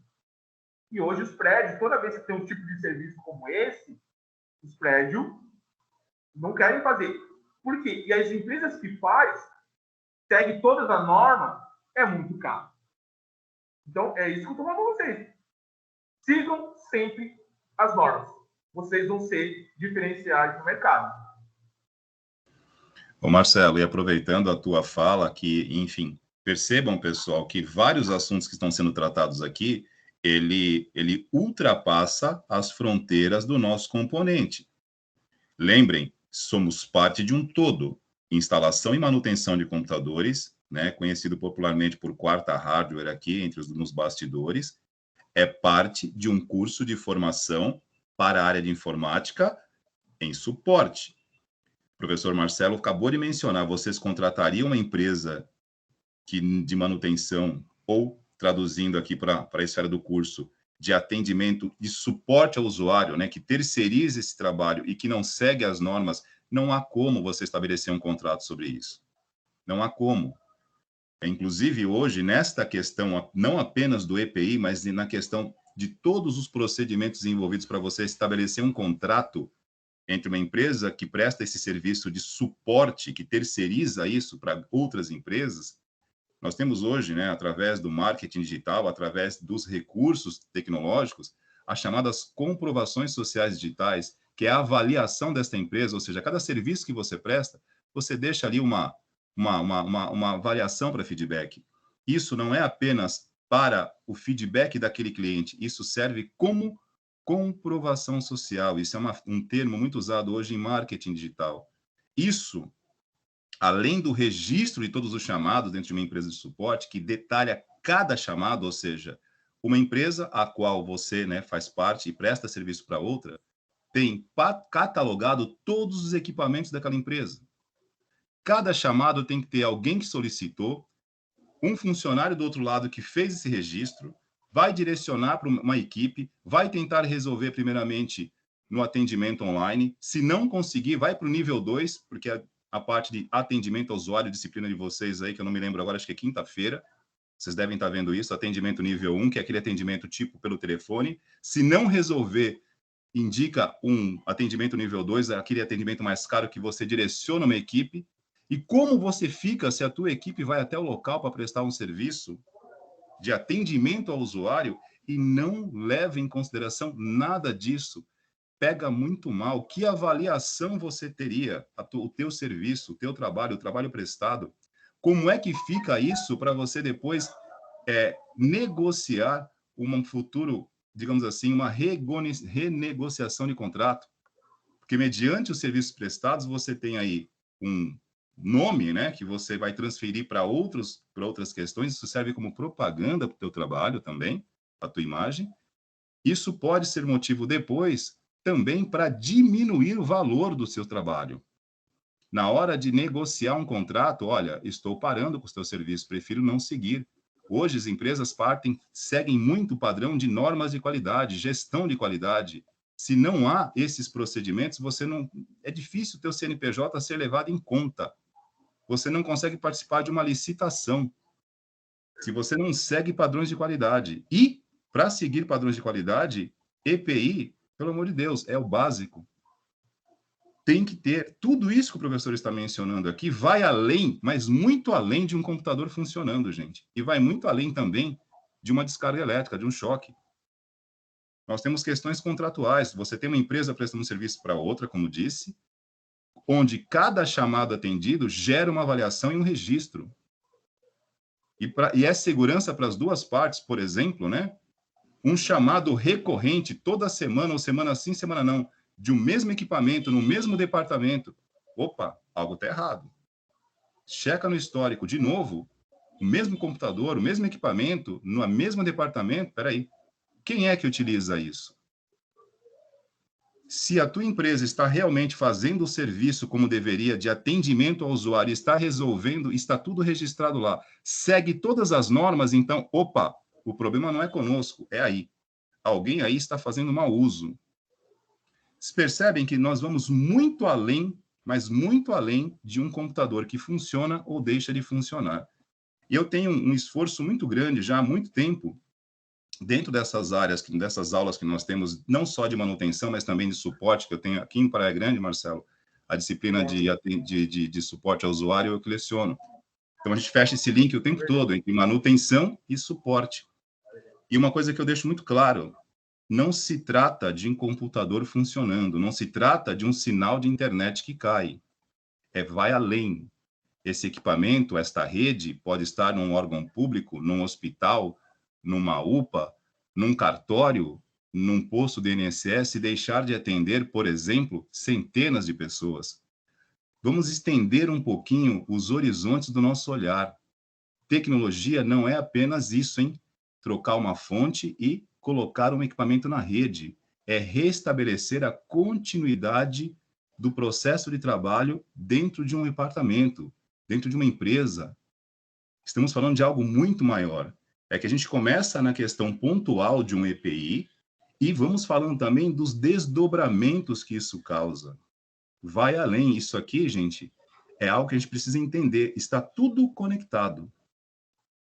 E hoje os prédios, toda vez que tem um tipo de serviço como esse, os prédios não querem fazer. Por quê? E as empresas que faz, seguem todas as normas, é muito caro. Então, é isso que eu estou falando para vocês. Sigam sempre as normas. Vocês vão ser diferenciais no mercado. Ô Marcelo, e aproveitando a tua fala, que, enfim, percebam, pessoal, que vários assuntos que estão sendo tratados aqui, ele ultrapassa as fronteiras do nosso componente. Lembrem, somos parte de um todo. Instalação e manutenção de computadores, né, conhecido popularmente por quarta hardware aqui, nos bastidores, é parte de um curso de formação para a área de informática em suporte. O professor Marcelo acabou de mencionar, vocês contratariam uma empresa de manutenção, ou, traduzindo aqui para a esfera do curso, de atendimento e suporte ao usuário, né, que terceiriza esse trabalho e que não segue as normas, não há como você estabelecer um contrato sobre isso. Não há como. Inclusive, hoje, nesta questão, não apenas do EPI, mas na questão de todos os procedimentos envolvidos para você estabelecer um contrato entre uma empresa que presta esse serviço de suporte, que terceiriza isso para outras empresas, nós temos hoje, né, através do marketing digital, através dos recursos tecnológicos, as chamadas comprovações sociais digitais, que é a avaliação desta empresa, ou seja, cada serviço que você presta, você deixa ali uma avaliação para feedback. Isso não é apenas para o feedback daquele cliente, isso serve como comprovação social. Isso é um termo muito usado hoje em marketing digital. Isso, além do registro de todos os chamados dentro de uma empresa de suporte, que detalha cada chamado, ou seja, uma empresa a qual você, né, faz parte e presta serviço para outra, tem catalogado todos os equipamentos daquela empresa. Cada chamado tem que ter alguém que solicitou, um funcionário do outro lado que fez esse registro, vai direcionar para uma equipe, vai tentar resolver primeiramente no atendimento online. Se não conseguir, vai para o nível 2, porque a parte de atendimento ao usuário, disciplina de vocês aí, que eu não me lembro agora, acho que é quinta-feira, vocês devem estar vendo isso, atendimento nível 1, que é aquele atendimento tipo pelo telefone. Se não resolver, indica um atendimento nível 2, aquele atendimento mais caro que você direciona uma equipe. E como você fica se a tua equipe vai até o local para prestar um serviço de atendimento ao usuário e não leva em consideração nada disso? Pega muito mal. Que avaliação você teria o teu serviço, o teu trabalho, o trabalho prestado? Como é que fica isso para você depois negociar um futuro, digamos assim, uma renegociação de contrato? Porque mediante os serviços prestados, você tem aí um nome, né, que você vai transferir para outras questões. Isso serve como propaganda para o teu trabalho também, para a tua imagem. Isso pode ser motivo depois também para diminuir o valor do seu trabalho. Na hora de negociar um contrato, olha, estou parando com o teu serviço, prefiro não seguir. Hoje as empresas seguem muito o padrão de normas de qualidade, gestão de qualidade. Se não há esses procedimentos, é difícil o teu CNPJ ser levado em conta. Você não consegue participar de uma licitação se você não segue padrões de qualidade. E, para seguir padrões de qualidade, EPI, pelo amor de Deus, é o básico. Tem que ter. Tudo isso que o professor está mencionando aqui vai além, mas muito além de um computador funcionando, gente. E vai muito além também de uma descarga elétrica, de um choque. Nós temos questões contratuais. Você tem uma empresa prestando serviço para outra, como disse, onde cada chamado atendido gera uma avaliação e um registro. E é segurança para as duas partes, por exemplo, né? Um chamado recorrente toda semana, ou semana sim, semana não, de um mesmo equipamento, no mesmo departamento. Opa, algo está errado. Checa no histórico, de novo, o mesmo computador, o mesmo equipamento, no mesmo departamento. Peraí, quem é que utiliza isso? Se a tua empresa está realmente fazendo o serviço como deveria, de atendimento ao usuário, está resolvendo, está tudo registrado lá, segue todas as normas, então, opa, o problema não é conosco, é aí. Alguém aí está fazendo mau uso. Vocês percebem que nós vamos muito além, mas muito além de um computador que funciona ou deixa de funcionar. E eu tenho um esforço muito grande já há muito tempo dentro dessas áreas, dessas aulas que nós temos, não só de manutenção, mas também de suporte, que eu tenho aqui em Praia Grande, Marcelo, a disciplina de suporte ao usuário eu que leciono. Então, a gente fecha esse link o tempo todo entre manutenção e suporte. E uma coisa que eu deixo muito claro, não se trata de um computador funcionando, não se trata de um sinal de internet que cai. Vai além. Esse equipamento, esta rede, pode estar num órgão público, num hospital, numa UPA, num cartório, num posto de INSS e deixar de atender, por exemplo, centenas de pessoas. Vamos estender um pouquinho os horizontes do nosso olhar. Tecnologia não é apenas isso, hein? Trocar uma fonte e colocar um equipamento na rede. É restabelecer a continuidade do processo de trabalho dentro de um departamento, dentro de uma empresa. Estamos falando de algo muito maior. É que a gente começa na questão pontual de um EPI e vamos falando também dos desdobramentos que isso causa. Vai além. Isso aqui, gente, é algo que a gente precisa entender. Está tudo conectado.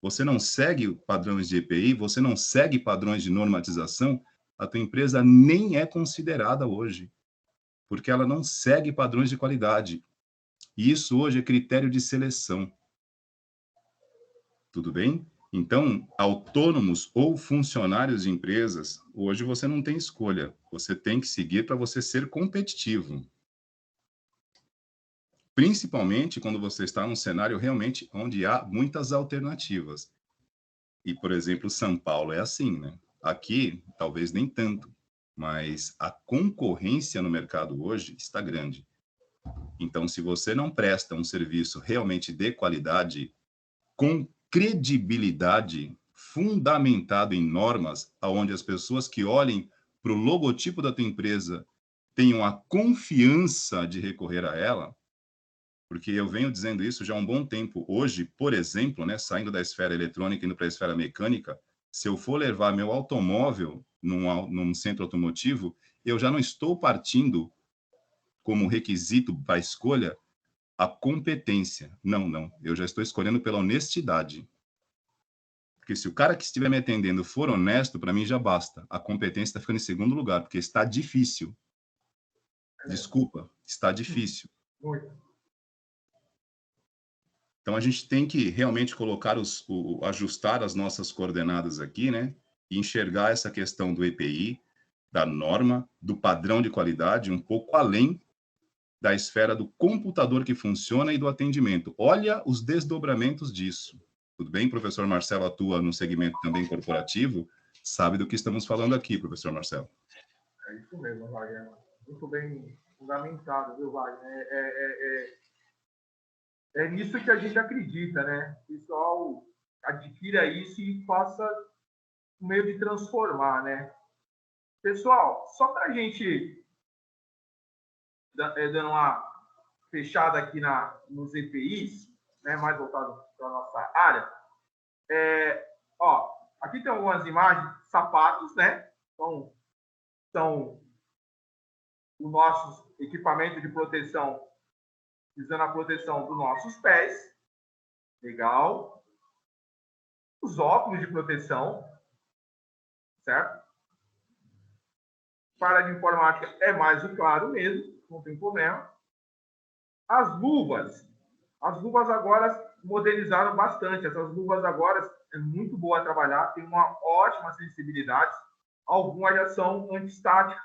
Você não segue padrões de EPI, você não segue padrões de normatização, a tua empresa nem é considerada hoje, porque ela não segue padrões de qualidade. E isso hoje é critério de seleção. Tudo bem? Então, autônomos ou funcionários de empresas, hoje você não tem escolha. Você tem que seguir para você ser competitivo. Principalmente quando você está num cenário realmente onde há muitas alternativas. E, por exemplo, São Paulo é assim, né? Aqui, talvez nem tanto, mas a concorrência no mercado hoje está grande. Então, se você não presta um serviço realmente de qualidade, com credibilidade, fundamentado em normas, aonde as pessoas que olhem para o logotipo da tua empresa tenham a confiança de recorrer a ela, porque eu venho dizendo isso já há um bom tempo. Hoje, por exemplo, né, saindo da esfera eletrônica e indo para a esfera mecânica, se eu for levar meu automóvel num centro automotivo, eu já não estou partindo como requisito para a escolha a competência. Não. Eu já estou escolhendo pela honestidade. Porque se o cara que estiver me atendendo for honesto, para mim já basta. A competência está ficando em segundo lugar, porque está difícil. Desculpa, está difícil. Muito. Então, a gente tem que realmente colocar ajustar as nossas coordenadas aqui, né? E enxergar essa questão do EPI, da norma, do padrão de qualidade, um pouco além da esfera do computador que funciona e do atendimento. Olha os desdobramentos disso. Tudo bem? Professor Marcelo atua no segmento também corporativo, sabe do que estamos falando aqui, professor Marcelo. É isso mesmo, Wagner. Muito bem fundamentado, viu, Wagner? É nisso que a gente acredita, né? O pessoal adquira isso e faça um meio de transformar, né? Pessoal, só para a gente dando uma fechada aqui nos EPIs, né, mais voltado para a nossa área, aqui tem algumas imagens de sapatos, né? Então, são os nossos equipamentos de proteção, visando a proteção dos nossos pés. Legal. Os óculos de proteção, certo? Para a informática é mais o claro mesmo, não tem problema. As luvas agora modelizaram bastante. Essas luvas agora é muito boa a trabalhar, tem uma ótima sensibilidade. Algumas já são antistáticas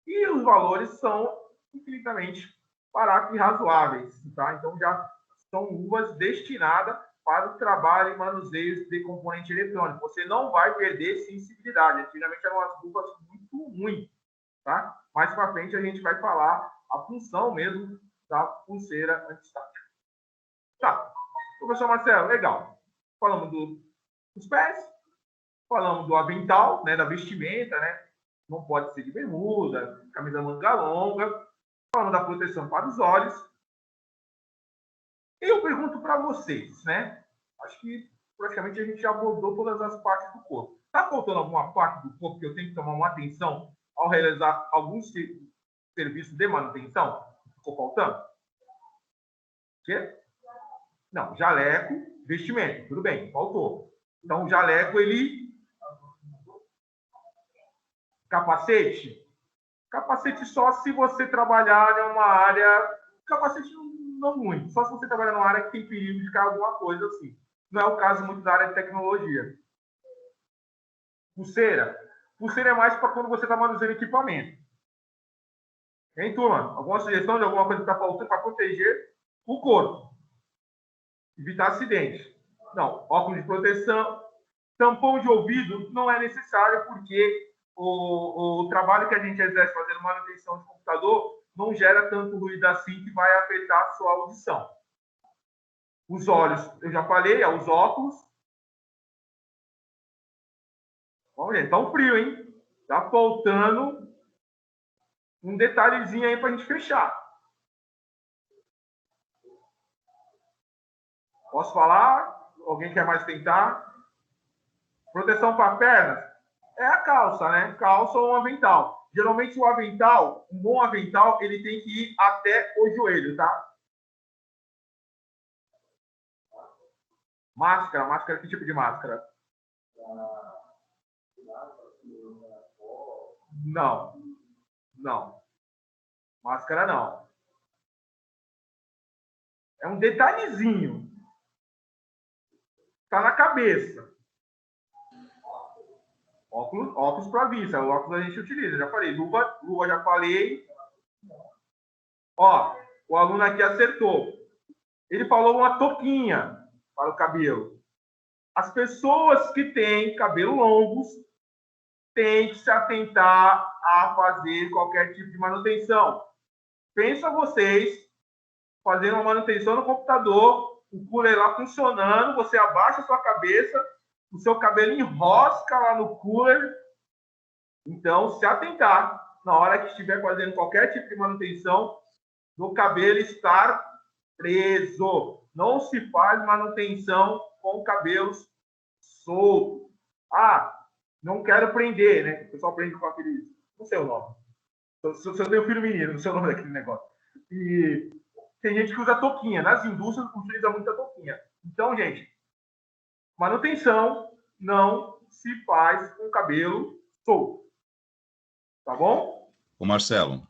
e os valores são infinitamente baratos e razoáveis, tá? Então já são luvas destinadas para o trabalho e manuseio de componente eletrônico. Você não vai perder sensibilidade. Antigamente eram umas luvas muito ruins, tá? Mais para frente a gente vai falar a função mesmo da pulseira antistática. Tá, professor Marcelo, legal. Falamos dos pés, falamos do avental, né, da vestimenta, né? Não pode ser de bermuda, camisa manga longa. Falamos da proteção para os olhos. E eu pergunto para vocês, né? Acho que praticamente a gente já abordou todas as partes do corpo. Está faltando alguma parte do corpo que eu tenho que tomar uma atenção ao realizar alguns serviço de manutenção? Ficou faltando? Quê? Não, jaleco, vestimento. Tudo bem, faltou. Então, o jaleco, ele... Capacete? Capacete só se você trabalhar em uma área... Capacete não muito. Só se você trabalhar numa área que tem perigo de cair alguma coisa assim. Não é o caso muito da área de tecnologia. Pulseira. Pulseira é mais para quando você está manuseando equipamento. Hein, turma? Alguma sugestão de alguma coisa que está faltando para proteger o corpo? Evitar acidente. Não. Óculos de proteção. Tampão de ouvido não é necessário porque o trabalho que a gente exerce fazendo manutenção de computador não gera tanto ruído assim que vai afetar a sua audição. Os olhos, eu já falei, os óculos. Vamos ver, tá um frio, hein? Tá faltando um detalhezinho aí para a gente fechar. Posso falar? Alguém quer mais tentar? Proteção para pernas? É a calça, né? Calça ou um avental. Geralmente o avental, um bom avental, ele tem que ir até o joelho, tá? Máscara. Máscara, que tipo de máscara? Não. Não. Máscara não. É um detalhezinho. Tá na cabeça. Óculos para vista. O óculos a gente utiliza. Já falei. Luva já falei. Ó, o aluno aqui acertou. Ele falou uma touquinha para o cabelo. As pessoas que têm cabelo longos têm que se atentar a fazer qualquer tipo de manutenção. Pensa vocês fazendo uma manutenção no computador, o cooler lá funcionando, você abaixa a sua cabeça, o seu cabelo enrosca lá no cooler. Então, se atentar na hora que estiver fazendo qualquer tipo de manutenção, do cabelo estar preso. Não se faz manutenção com cabelos soltos. Ah, não quero prender, né? O pessoal prende com aquele... Não sei o nome. Se eu tenho filho menino, não sei o nome daquele negócio. E tem gente que usa touquinha. Nas indústrias, utiliza muita touquinha. Então, gente, manutenção não se faz com cabelo solto. Tá bom? Ô, Marcelo,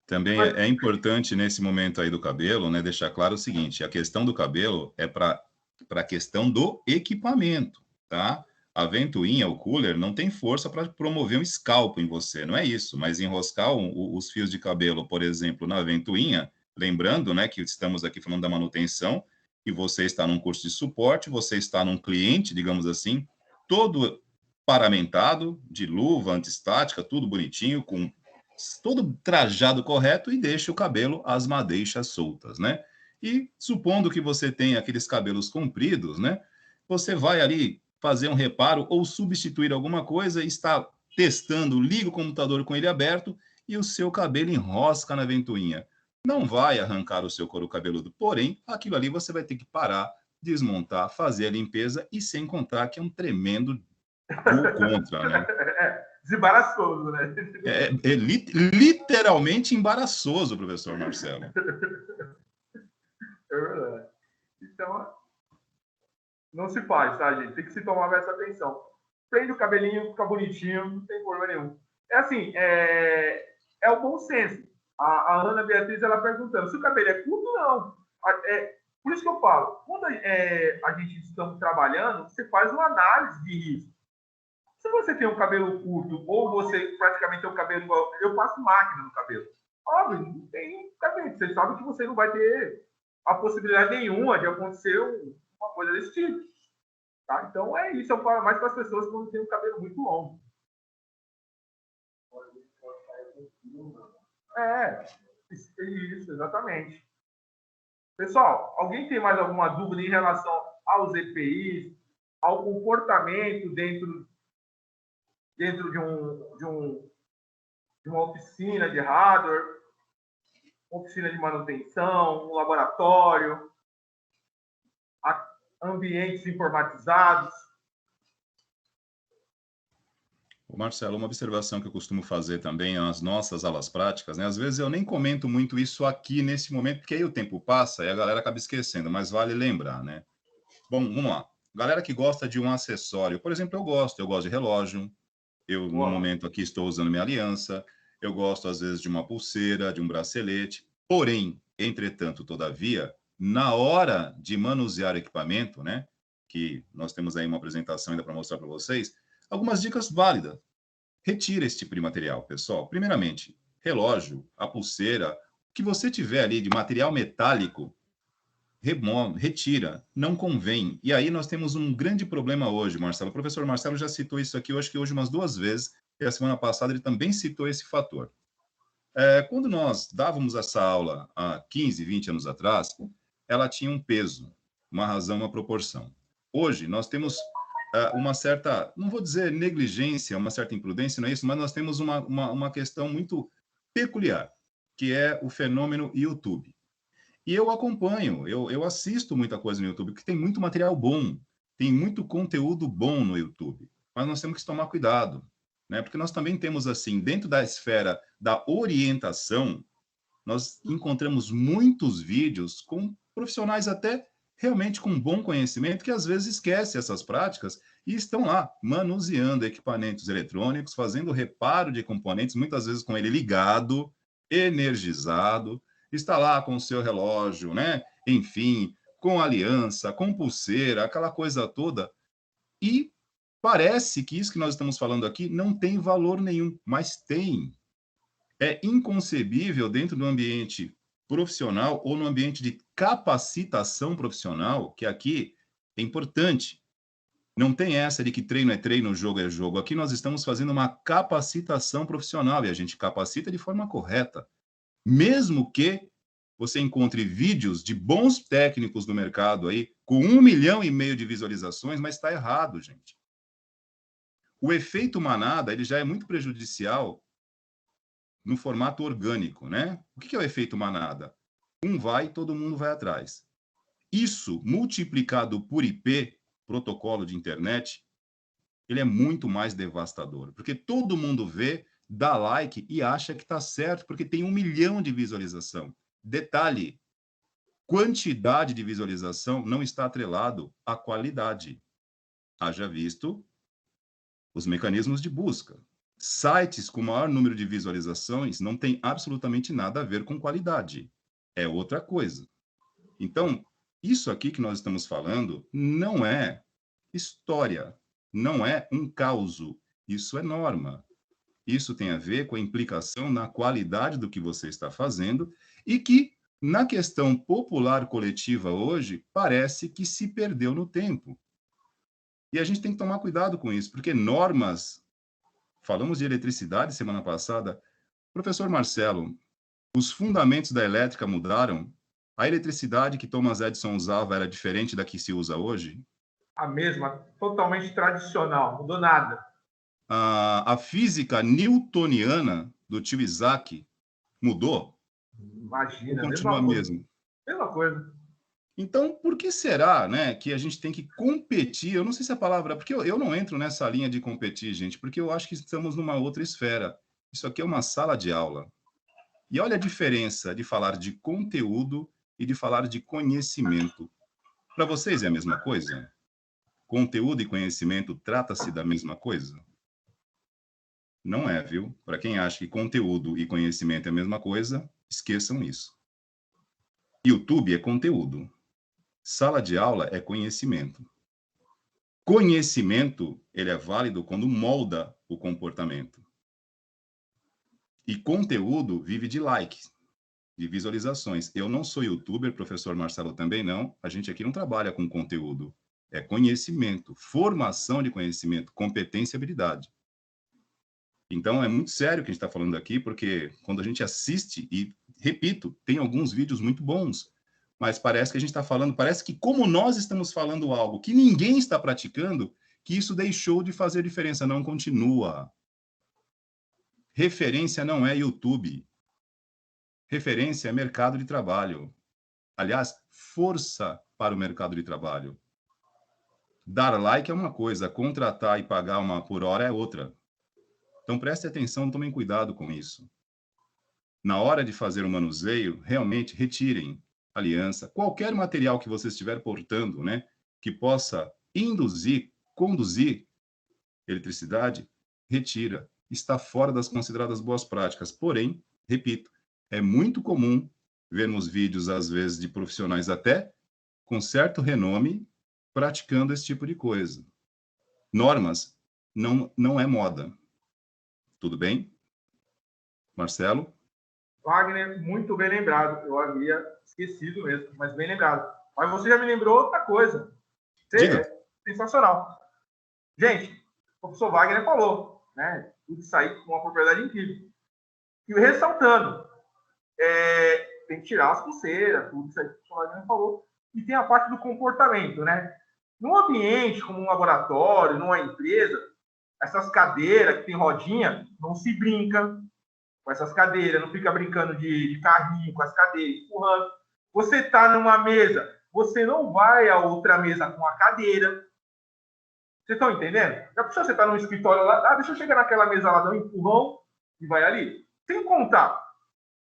também é importante nesse momento aí do cabelo, né, deixar claro o seguinte, a questão do cabelo é para a questão do equipamento, tá? A ventoinha, o cooler, não tem força para promover um scalpo em você, não é isso, mas enroscar os fios de cabelo, por exemplo, na ventoinha, lembrando, né, que estamos aqui falando da manutenção, e você está num curso de suporte, você está num cliente, digamos assim, todo paramentado, de luva antiestática, tudo bonitinho, com todo trajado correto e deixa o cabelo as madeixas soltas, né? E supondo que você tenha aqueles cabelos compridos, né? Você vai ali fazer um reparo ou substituir alguma coisa, está testando, liga o computador com ele aberto e o seu cabelo enrosca na ventoinha. Não vai arrancar o seu couro cabeludo, porém, aquilo ali você vai ter que parar, desmontar, fazer a limpeza e sem contar que é um tremendo gol contra, né? Desembaraçoso, né? Literalmente embaraçoso, professor Marcelo. É verdade. Então, não se faz, tá, gente? Tem que se tomar essa atenção. Prende o cabelinho, fica bonitinho, não tem problema nenhum. É assim, é o bom senso. A Ana Beatriz, ela perguntando, se o cabelo é curto, não. Por isso que eu falo, quando a gente está trabalhando, você faz uma análise de risco. Se você tem um cabelo curto ou você praticamente tem um cabelo igual... Eu passo máquina no cabelo. Óbvio, não tem cabelo. Você sabe que você não vai ter a possibilidade nenhuma de acontecer uma coisa desse tipo. Tá? Então, é isso. Eu falo mais para as pessoas quando tem um cabelo muito longo. Isso, exatamente. Pessoal, alguém tem mais alguma dúvida em relação aos EPIs, ao comportamento dentro de uma oficina de hardware, oficina de manutenção, um laboratório, ambientes informatizados? Marcelo, uma observação que eu costumo fazer também nas nossas aulas práticas, né? Às vezes eu nem comento muito isso aqui nesse momento, porque aí o tempo passa e a galera acaba esquecendo, mas vale lembrar, né? Bom, vamos lá. Galera que gosta de um acessório, por exemplo, eu gosto de relógio, eu no momento aqui estou usando minha aliança, eu gosto às vezes de uma pulseira, de um bracelete, porém, entretanto, todavia, na hora de manusear equipamento, né? Que nós temos aí uma apresentação ainda para mostrar para vocês, algumas dicas válidas. Retira esse tipo de material, pessoal. Primeiramente, relógio, a pulseira, o que você tiver ali de material metálico, remove, retira, não convém. E aí nós temos um grande problema hoje, Marcelo. O professor Marcelo já citou isso aqui, eu acho que hoje umas 2 vezes, e a semana passada ele também citou esse fator. Quando nós dávamos essa aula há 15, 20 anos atrás, ela tinha um peso, uma razão, uma proporção. Hoje, nós temos uma certa, não vou dizer negligência, uma certa imprudência, não é isso, mas nós temos uma questão muito peculiar, que é o fenômeno YouTube. E eu acompanho, eu assisto muita coisa no YouTube, porque tem muito material bom, tem muito conteúdo bom no YouTube, mas nós temos que tomar cuidado, né? Porque nós também temos, assim, dentro da esfera da orientação, nós encontramos muitos vídeos com profissionais até realmente com bom conhecimento, que às vezes esquecem essas práticas e estão lá manuseando equipamentos eletrônicos, fazendo reparo de componentes, muitas vezes com ele ligado, energizado, está lá com o seu relógio, né? Enfim, com aliança, com pulseira, aquela coisa toda. E parece que isso que nós estamos falando aqui não tem valor nenhum, mas tem. É inconcebível dentro do ambiente profissional ou no ambiente de capacitação profissional, que aqui é importante. Não tem essa de que treino é treino, jogo é jogo. Aqui nós estamos fazendo uma capacitação profissional e a gente capacita de forma correta. Mesmo que você encontre vídeos de bons técnicos do mercado aí, com 1,5 milhão de visualizações, mas está errado, gente. O efeito manada, ele já é muito prejudicial no formato orgânico, né? O que é o efeito manada? Um vai, todo mundo vai atrás. Isso, multiplicado por IP, protocolo de internet, ele é muito mais devastador, porque todo mundo vê, dá like e acha que está certo, porque tem 1 milhão de visualização. Detalhe, quantidade de visualização não está atrelado à qualidade. Haja visto os mecanismos de busca. Sites com maior número de visualizações não tem absolutamente nada a ver com qualidade. É outra coisa. Então, isso aqui que nós estamos falando não é história, não é um causo, isso é norma. Isso tem a ver com a implicação na qualidade do que você está fazendo e que, na questão popular coletiva hoje, parece que se perdeu no tempo. E a gente tem que tomar cuidado com isso, porque normas, falamos de eletricidade semana passada, professor Marcelo, os fundamentos da elétrica mudaram? A eletricidade que Thomas Edison usava era diferente da que se usa hoje? A mesma, totalmente tradicional, não mudou nada. A física newtoniana do tio Isaac mudou? Imagina, ou continua mesmo? Mesma coisa. Então, por que será, né, que a gente tem que competir? Eu não sei se a palavra... Porque eu não entro nessa linha de competir, gente, porque eu acho que estamos numa outra esfera. Isso aqui é uma sala de aula. E olha a diferença de falar de conteúdo e de falar de conhecimento. Para vocês é a mesma coisa? Conteúdo e conhecimento trata-se da mesma coisa? Não é, viu? Para quem acha que conteúdo e conhecimento é a mesma coisa, esqueçam isso. YouTube é conteúdo. Sala de aula é conhecimento. Conhecimento, ele é válido quando molda o comportamento. E conteúdo vive de likes, de visualizações. Eu não sou youtuber, professor Marcelo também não. A gente aqui não trabalha com conteúdo. É conhecimento, formação de conhecimento, competência e habilidade. Então, é muito sério o que a gente está falando aqui, porque quando a gente assiste, e repito, tem alguns vídeos muito bons, mas parece que a gente está falando, parece que como nós estamos falando algo que ninguém está praticando, que isso deixou de fazer diferença, não continua. Referência não é YouTube. Referência é mercado de trabalho. Aliás, força para o mercado de trabalho. Dar like é uma coisa, contratar e pagar uma por hora é outra. Então, preste atenção, tomem cuidado com isso. Na hora de fazer o manuseio, realmente retirem aliança, qualquer material que você estiver portando, né, que possa conduzir eletricidade, retira. Está fora das consideradas boas práticas. Porém, repito, é muito comum vermos vídeos, às vezes, de profissionais até com certo renome praticando esse tipo de coisa. Normas não é moda. Tudo bem? Marcelo? Wagner, muito bem lembrado. Eu havia esquecido mesmo, mas bem lembrado. Mas você já me lembrou outra coisa. Diga. É sensacional. Gente, o professor Wagner falou, né? Tudo isso aí com uma propriedade incrível. E ressaltando, tem que tirar as pulseiras, tudo isso aí que o professor Wagner falou. E tem a parte do comportamento, né? Num ambiente como um laboratório, numa empresa, essas cadeiras que tem rodinha, não se brinca com essas cadeiras, não fica brincando de carrinho com as cadeiras, empurrando. Você está numa mesa, você não vai a outra mesa com a cadeira. Vocês estão entendendo? Já pensou você está num escritório lá, deixa eu chegar naquela mesa lá, dá um empurrão e vai ali. Sem contar,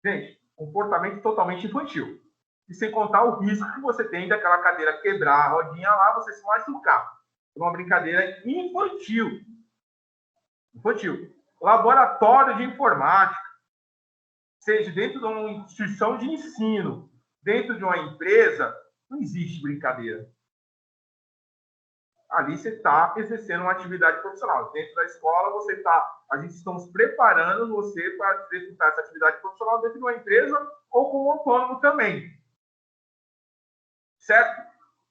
gente, comportamento totalmente infantil. E sem contar o risco que você tem daquela cadeira quebrar a rodinha lá, você se machucar. É uma brincadeira infantil. Infantil. Laboratório de informática, seja dentro de uma instituição de ensino, dentro de uma empresa, não existe brincadeira. Ali você está exercendo uma atividade profissional. Dentro da escola, a gente estamos preparando você para executar essa atividade profissional dentro de uma empresa ou como autônomo também. Certo?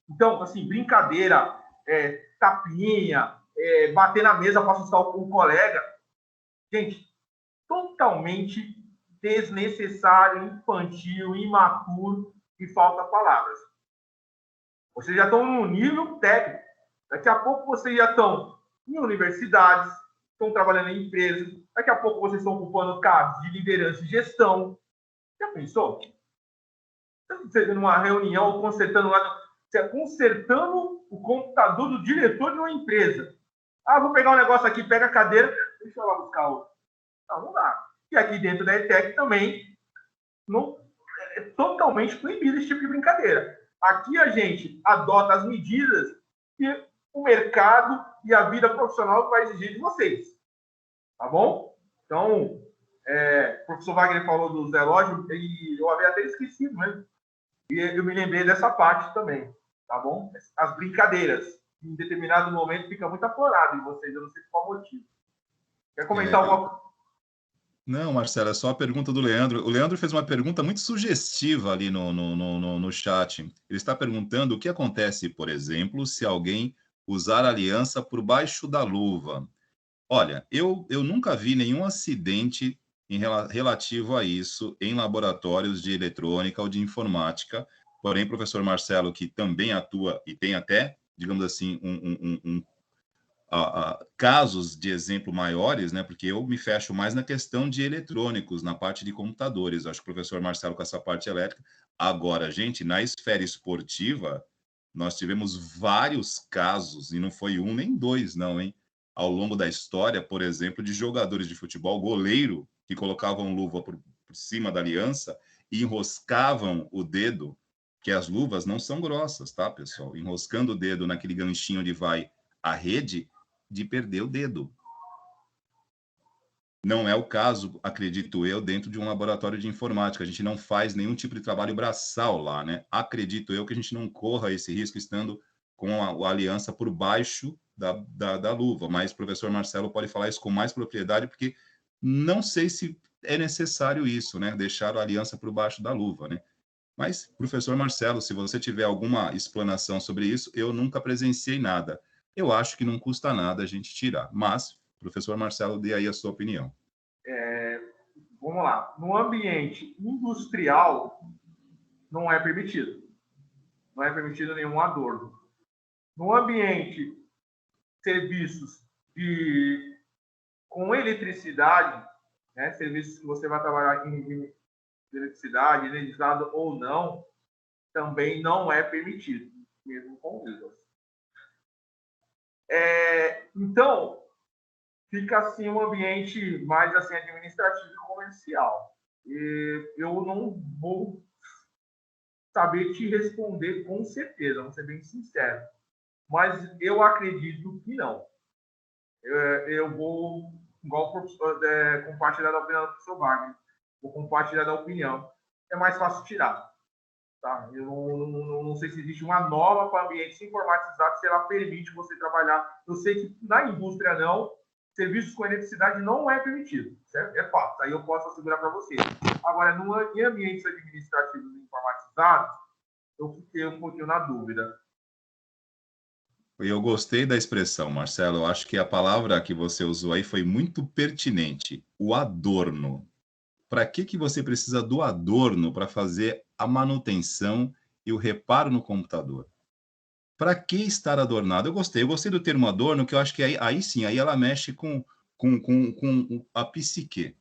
Então, assim, brincadeira, tapinha, bater na mesa para assustar um colega. Gente, totalmente desnecessário, infantil, imaturo e falta palavras. Vocês já estão num nível técnico. Daqui a pouco vocês já estão em universidades, estão trabalhando em empresas. Daqui a pouco vocês estão ocupando cargos de liderança e gestão. Já pensou? Você numa reunião, consertando o computador do diretor de uma empresa. Ah, vou pegar um negócio aqui, pega a cadeira, deixa eu lá buscar outro. Não dá. E aqui dentro da ETEC também não, é totalmente proibido esse tipo de brincadeira. Aqui a gente adota as medidas que o mercado e a vida profissional vai exigir de vocês. Tá bom? Então, o professor Wagner falou dos relógios e eu havia até esquecido mesmo. E eu me lembrei dessa parte também. Tá bom? As brincadeiras. Em determinado momento fica muito aflorado em vocês. Eu não sei qual motivo. Quer comentar alguma coisa? Não, Marcelo, é só a pergunta do Leandro. O Leandro fez uma pergunta muito sugestiva ali no chat. Ele está perguntando o que acontece, por exemplo, se alguém usar aliança por baixo da luva. Olha, eu nunca vi nenhum acidente relativo a isso em laboratórios de eletrônica ou de informática. Porém, professor Marcelo, que também atua e tem até, digamos assim, casos de exemplo maiores, né? Porque eu me fecho mais na questão de eletrônicos, na parte de computadores. Acho que o professor Marcelo com essa parte elétrica. Agora, gente, na esfera esportiva, nós tivemos vários casos, e não foi um nem dois, não, hein? Ao longo da história, por exemplo, de jogadores de futebol, goleiro, que colocavam luva por cima da aliança e enroscavam o dedo, que as luvas não são grossas, tá, pessoal? Enroscando o dedo naquele ganchinho onde vai a rede, de perder o dedo. Não é o caso, acredito eu, dentro de um laboratório de informática. A gente não faz nenhum tipo de trabalho braçal lá, né? Acredito eu que a gente não corra esse risco estando com a aliança por baixo da luva. Mas o professor Marcelo pode falar isso com mais propriedade, porque não sei se é necessário isso, né? Deixar a aliança por baixo da luva, né? Mas, professor Marcelo, se você tiver alguma explanação sobre isso, eu nunca presenciei nada. Eu acho que não custa nada a gente tirar. Mas, professor Marcelo, dê aí a sua opinião. Vamos lá. No ambiente industrial, não é permitido. Não é permitido nenhum adorno. No ambiente serviços com eletricidade, né, serviços que você vai trabalhar em eletricidade, energizado ou não, também não é permitido, mesmo com Windows. Então, fica assim um ambiente mais assim administrativo e comercial. E eu não vou saber te responder com certeza, vou ser bem sincero. Mas eu acredito que não. Eu vou, igual o professor, compartilhar da opinião do professor Wagner. Vou compartilhar da opinião. É mais fácil tirar. Tá? Eu não sei se existe uma norma para ambientes informatizados se ela permite você trabalhar. Eu sei que na indústria não, serviços com eletricidade não é permitido. Certo? É fato. Aí eu posso assegurar para você. Agora, em ambientes administrativos informatizados, eu fiquei um pouquinho na dúvida. Eu gostei da expressão, Marcelo. Eu acho que a palavra que você usou aí foi muito pertinente. O adorno. Para que você precisa do adorno para fazer a manutenção e o reparo no computador? Para que estar adornado? Eu gostei do termo adorno, que eu acho que aí sim, aí ela mexe com a psique,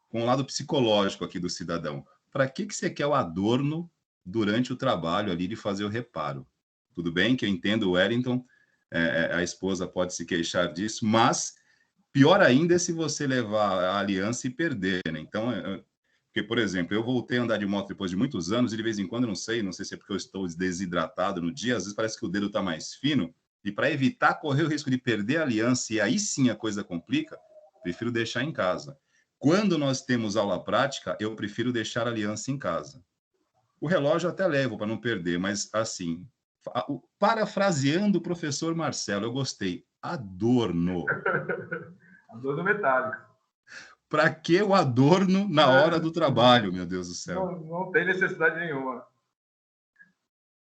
com o lado psicológico aqui do cidadão. Para que você quer o adorno durante o trabalho ali de fazer o reparo? Tudo bem que eu entendo o Wellington, a esposa pode se queixar disso, mas pior ainda é se você levar a aliança e perder, né? Então, porque, por exemplo, eu voltei a andar de moto depois de muitos anos e de vez em quando, não sei se é porque eu estou desidratado no dia, às vezes parece que o dedo está mais fino, e para evitar correr o risco de perder a aliança, e aí sim a coisa complica, prefiro deixar em casa. Quando nós temos aula prática, eu prefiro deixar a aliança em casa. O relógio eu até levo para não perder, mas assim, parafraseando o professor Marcelo, eu gostei. Adorno. Adorno metálico. Para que o adorno na hora do trabalho, meu Deus do céu? Não tem necessidade nenhuma.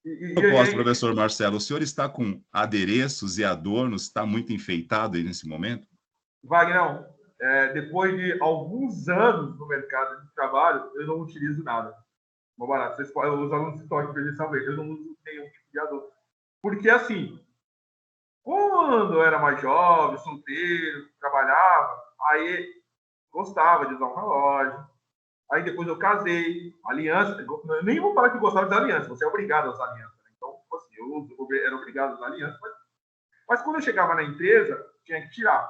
Eu posso, professor Marcelo, o senhor está com adereços e adornos, está muito enfeitado aí nesse momento? Wagner, depois de alguns anos no mercado de trabalho, eu não utilizo nada. Vou barato. Os alunos estão aqui presencialmente, eu não uso nenhum tipo de adorno. Porque, assim, quando eu era mais jovem, solteiro, trabalhava, aí gostava de usar um relógio. Aí depois eu casei, aliança. Eu nem vou falar que eu gostava de usar aliança, você é obrigado a usar aliança. Né? Então, assim, eu era obrigado a usar aliança, mas quando eu chegava na empresa, tinha que tirar.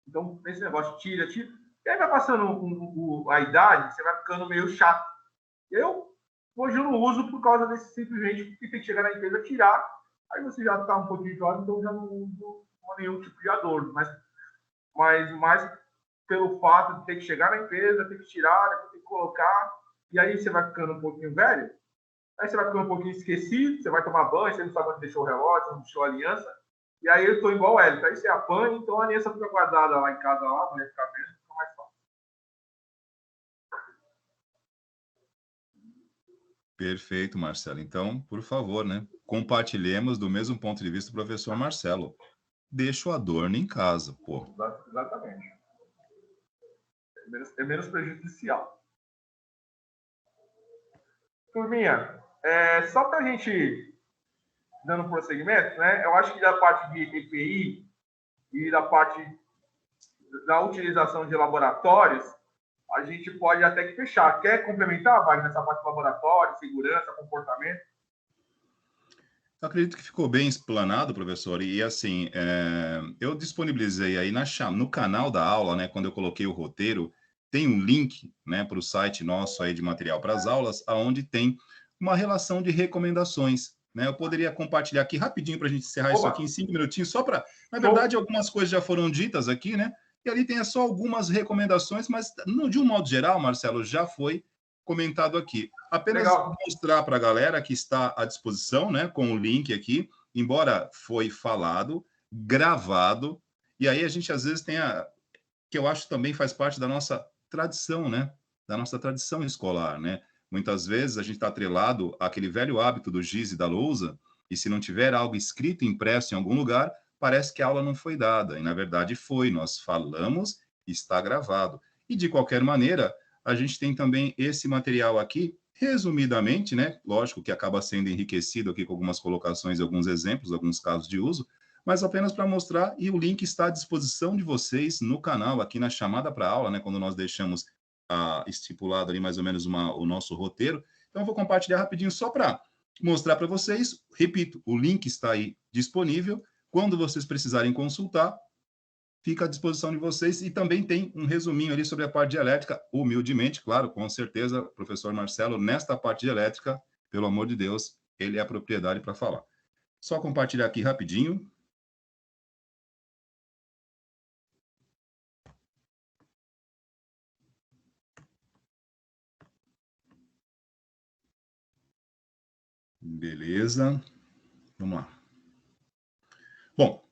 Então, esse negócio tira. E aí vai passando a idade, você vai ficando meio chato. Hoje eu não uso por causa desse simplesmente que tem que chegar na empresa tirar. Aí você já está um pouquinho jovem, então já não uso nenhum tipo de adorno. Mas mais pelo fato de ter que chegar na empresa, ter que tirar, depois ter que colocar. E aí você vai ficando um pouquinho velho. Aí você vai ficando um pouquinho esquecido, você vai tomar banho, você não sabe onde deixou o relógio, onde deixou a aliança. E aí eu estou igual ele. Aí você apanha, então a aliança fica guardada lá em casa, lá, a mulher fica vendo, fica mais fácil. Perfeito, Marcelo. Então, por favor, né? Compartilhemos do mesmo ponto de vista do professor Marcelo. Deixa o adorno em casa, pô. Exatamente. É menos prejudicial. Turminha, só para a gente dando prosseguimento, né? Eu acho que da parte de EPI e da parte da utilização de laboratórios, a gente pode até que fechar. Quer complementar, Wagner, nessa parte de laboratório, segurança, comportamento? Eu acredito que ficou bem explanado, professor, e assim, eu disponibilizei aí no canal da aula, né, quando eu coloquei o roteiro, tem um link, né, para o site nosso aí de material para as aulas, onde tem uma relação de recomendações, né, eu poderia compartilhar aqui rapidinho para a gente encerrar isso aqui em 5 minutinhos, só para, na verdade, algumas coisas já foram ditas aqui, né, e ali tem só algumas recomendações, mas de um modo geral, Marcelo, já foi comentado aqui. Apenas mostrar para a galera que está à disposição, né, com o link aqui, embora foi falado, gravado, e aí a gente às vezes tem que eu acho também faz parte da nossa tradição, né, da nossa tradição escolar, né, muitas vezes a gente está atrelado àquele velho hábito do giz e da lousa, e se não tiver algo escrito, impresso em algum lugar, parece que a aula não foi dada, e na verdade foi, nós falamos, está gravado. E de qualquer maneira, a gente tem também esse material aqui, resumidamente, né? Lógico que acaba sendo enriquecido aqui com algumas colocações, alguns exemplos, alguns casos de uso, mas apenas para mostrar, e o link está à disposição de vocês no canal, aqui na chamada para aula, né? Quando nós deixamos estipulado ali mais ou menos o nosso roteiro. Então, eu vou compartilhar rapidinho só para mostrar para vocês. Repito, o link está aí disponível. Quando vocês precisarem consultar, fica à disposição de vocês, e também tem um resuminho ali sobre a parte de elétrica, humildemente, claro, com certeza, professor Marcelo, nesta parte de elétrica, pelo amor de Deus, ele é a propriedade para falar. Só compartilhar aqui rapidinho. Beleza. Vamos lá. Bom,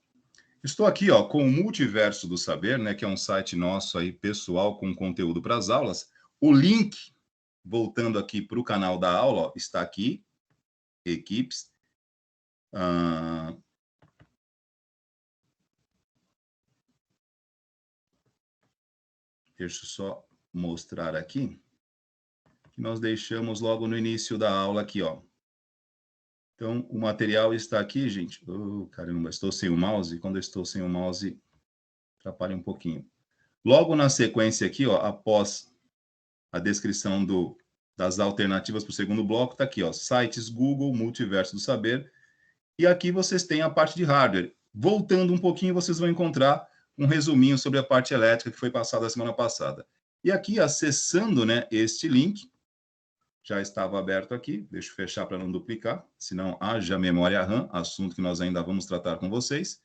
estou aqui, ó, com o Multiverso do Saber, né, que é um site nosso aí, pessoal, com conteúdo para as aulas. O link, voltando aqui para o canal da aula, ó, está aqui, equipes. Deixa eu só mostrar aqui, que nós deixamos logo no início da aula aqui, ó. Então, o material está aqui, gente. Oh, caramba, estou sem o mouse. Quando eu estou sem o mouse, atrapalha um pouquinho. Logo na sequência aqui, ó, após a descrição das alternativas para o segundo bloco, está aqui, ó, sites Google, Multiverso do Saber. E aqui vocês têm a parte de hardware. Voltando um pouquinho, vocês vão encontrar um resuminho sobre a parte elétrica que foi passada a semana passada. E aqui, acessando, né, este link, já estava aberto aqui, deixa eu fechar para não duplicar, senão haja memória RAM, assunto que nós ainda vamos tratar com vocês.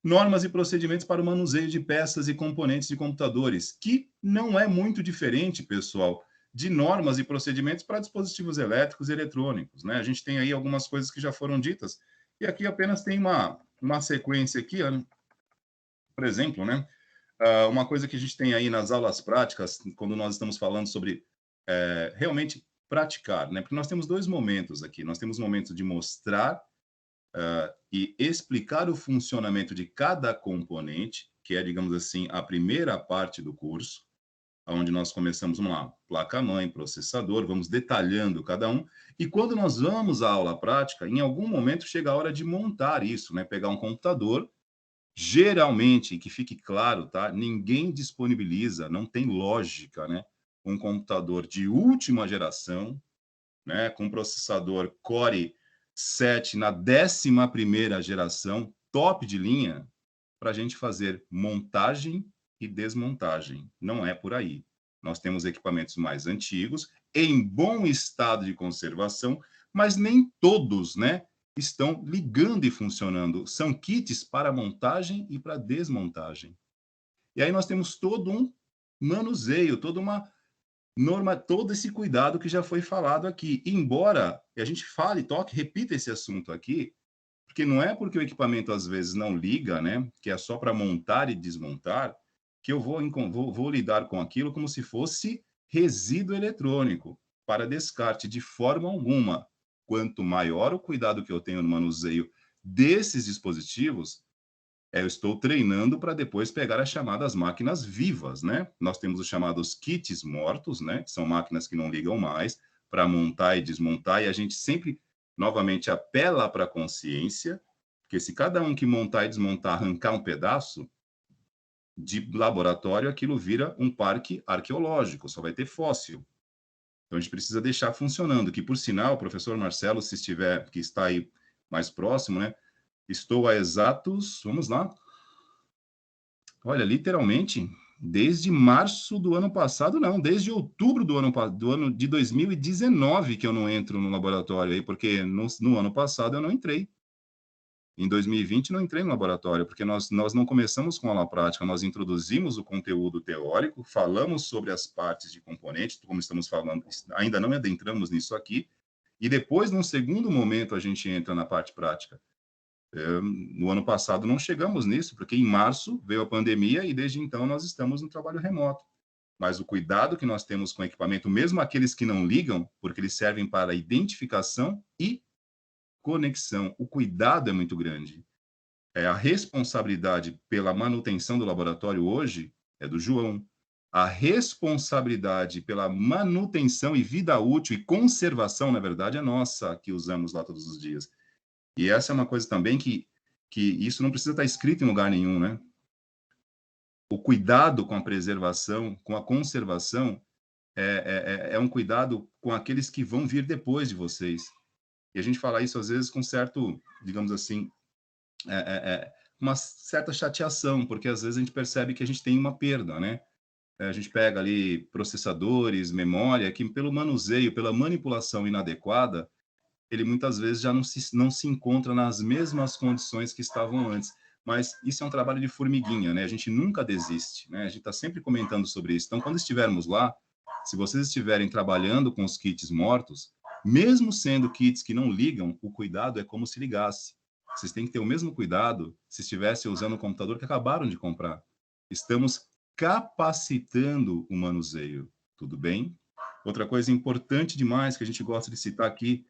Normas e procedimentos para o manuseio de peças e componentes de computadores, que não é muito diferente, pessoal, de normas e procedimentos para dispositivos elétricos e eletrônicos, né? A gente tem aí algumas coisas que já foram ditas, e aqui apenas tem uma sequência aqui, por exemplo, né? Uma coisa que a gente tem aí nas aulas práticas, quando nós estamos falando sobre realmente praticar, né? Porque nós temos dois momentos aqui. Nós temos o momento de mostrar e explicar o funcionamento de cada componente, que é, digamos assim, a primeira parte do curso, onde nós começamos, vamos lá, placa-mãe, processador, vamos detalhando cada um. E quando nós vamos à aula prática, em algum momento chega a hora de montar isso, né? Pegar um computador, geralmente, que fique claro, tá? Ninguém disponibiliza, não tem lógica, né? Um computador de última geração, né, com processador Core 7 na 11ª geração, top de linha, para a gente fazer montagem e desmontagem. Não é por aí. Nós temos equipamentos mais antigos, em bom estado de conservação, mas nem todos, né, estão ligando e funcionando. São kits para montagem e para desmontagem. E aí nós temos todo um manuseio, toda uma norma, todo esse cuidado que já foi falado aqui. Embora a gente fale, toque, repita esse assunto aqui, porque não é porque o equipamento às vezes não liga, né, que é só para montar e desmontar, que eu vou lidar com aquilo como se fosse resíduo eletrônico para descarte de forma alguma. Quanto maior o cuidado que eu tenho no manuseio desses dispositivos, eu estou treinando para depois pegar as chamadas máquinas vivas, né? Nós temos os chamados kits mortos, né? Que são máquinas que não ligam mais, para montar e desmontar, e a gente sempre, novamente, apela para a consciência, porque se cada um que montar e desmontar arrancar um pedaço de laboratório, aquilo vira um parque arqueológico, só vai ter fóssil. Então, a gente precisa deixar funcionando, que, por sinal, o professor Marcelo, se estiver, que está aí mais próximo, né? Estou a exatos, vamos lá. Olha, literalmente, desde março do ano passado, não, desde outubro do ano de 2019 que eu não entro no laboratório aí, porque no ano passado eu não entrei. Em 2020 não entrei no laboratório, porque nós não começamos com aula prática, nós introduzimos o conteúdo teórico, falamos sobre as partes de componentes, como estamos falando, ainda não adentramos nisso aqui, e depois, num segundo momento, a gente entra na parte prática. No ano passado não chegamos nisso, porque em março veio a pandemia e desde então nós estamos no trabalho remoto. Mas o cuidado que nós temos com o equipamento, mesmo aqueles que não ligam, porque eles servem para identificação e conexão, o cuidado é muito grande. A responsabilidade pela manutenção do laboratório hoje é do João. A responsabilidade pela manutenção e vida útil e conservação, na verdade, é nossa, que usamos lá todos os dias. E essa é uma coisa também que isso não precisa estar escrito em lugar nenhum, né? O cuidado com a preservação, com a conservação, é um cuidado com aqueles que vão vir depois de vocês. E a gente fala isso, às vezes, com certo, digamos assim, uma certa chateação, porque às vezes a gente percebe que a gente tem uma perda, né? A gente pega ali processadores, memória, que pelo manuseio, pela manipulação inadequada, ele muitas vezes já não se encontra nas mesmas condições que estavam antes. Mas isso é um trabalho de formiguinha, né? A gente nunca desiste, né? A gente está sempre comentando sobre isso. Então, quando estivermos lá, se vocês estiverem trabalhando com os kits mortos, mesmo sendo kits que não ligam, o cuidado é como se ligasse. Vocês têm que ter o mesmo cuidado se estivessem usando o computador que acabaram de comprar. Estamos capacitando o manuseio, tudo bem? Outra coisa importante demais que a gente gosta de citar aqui,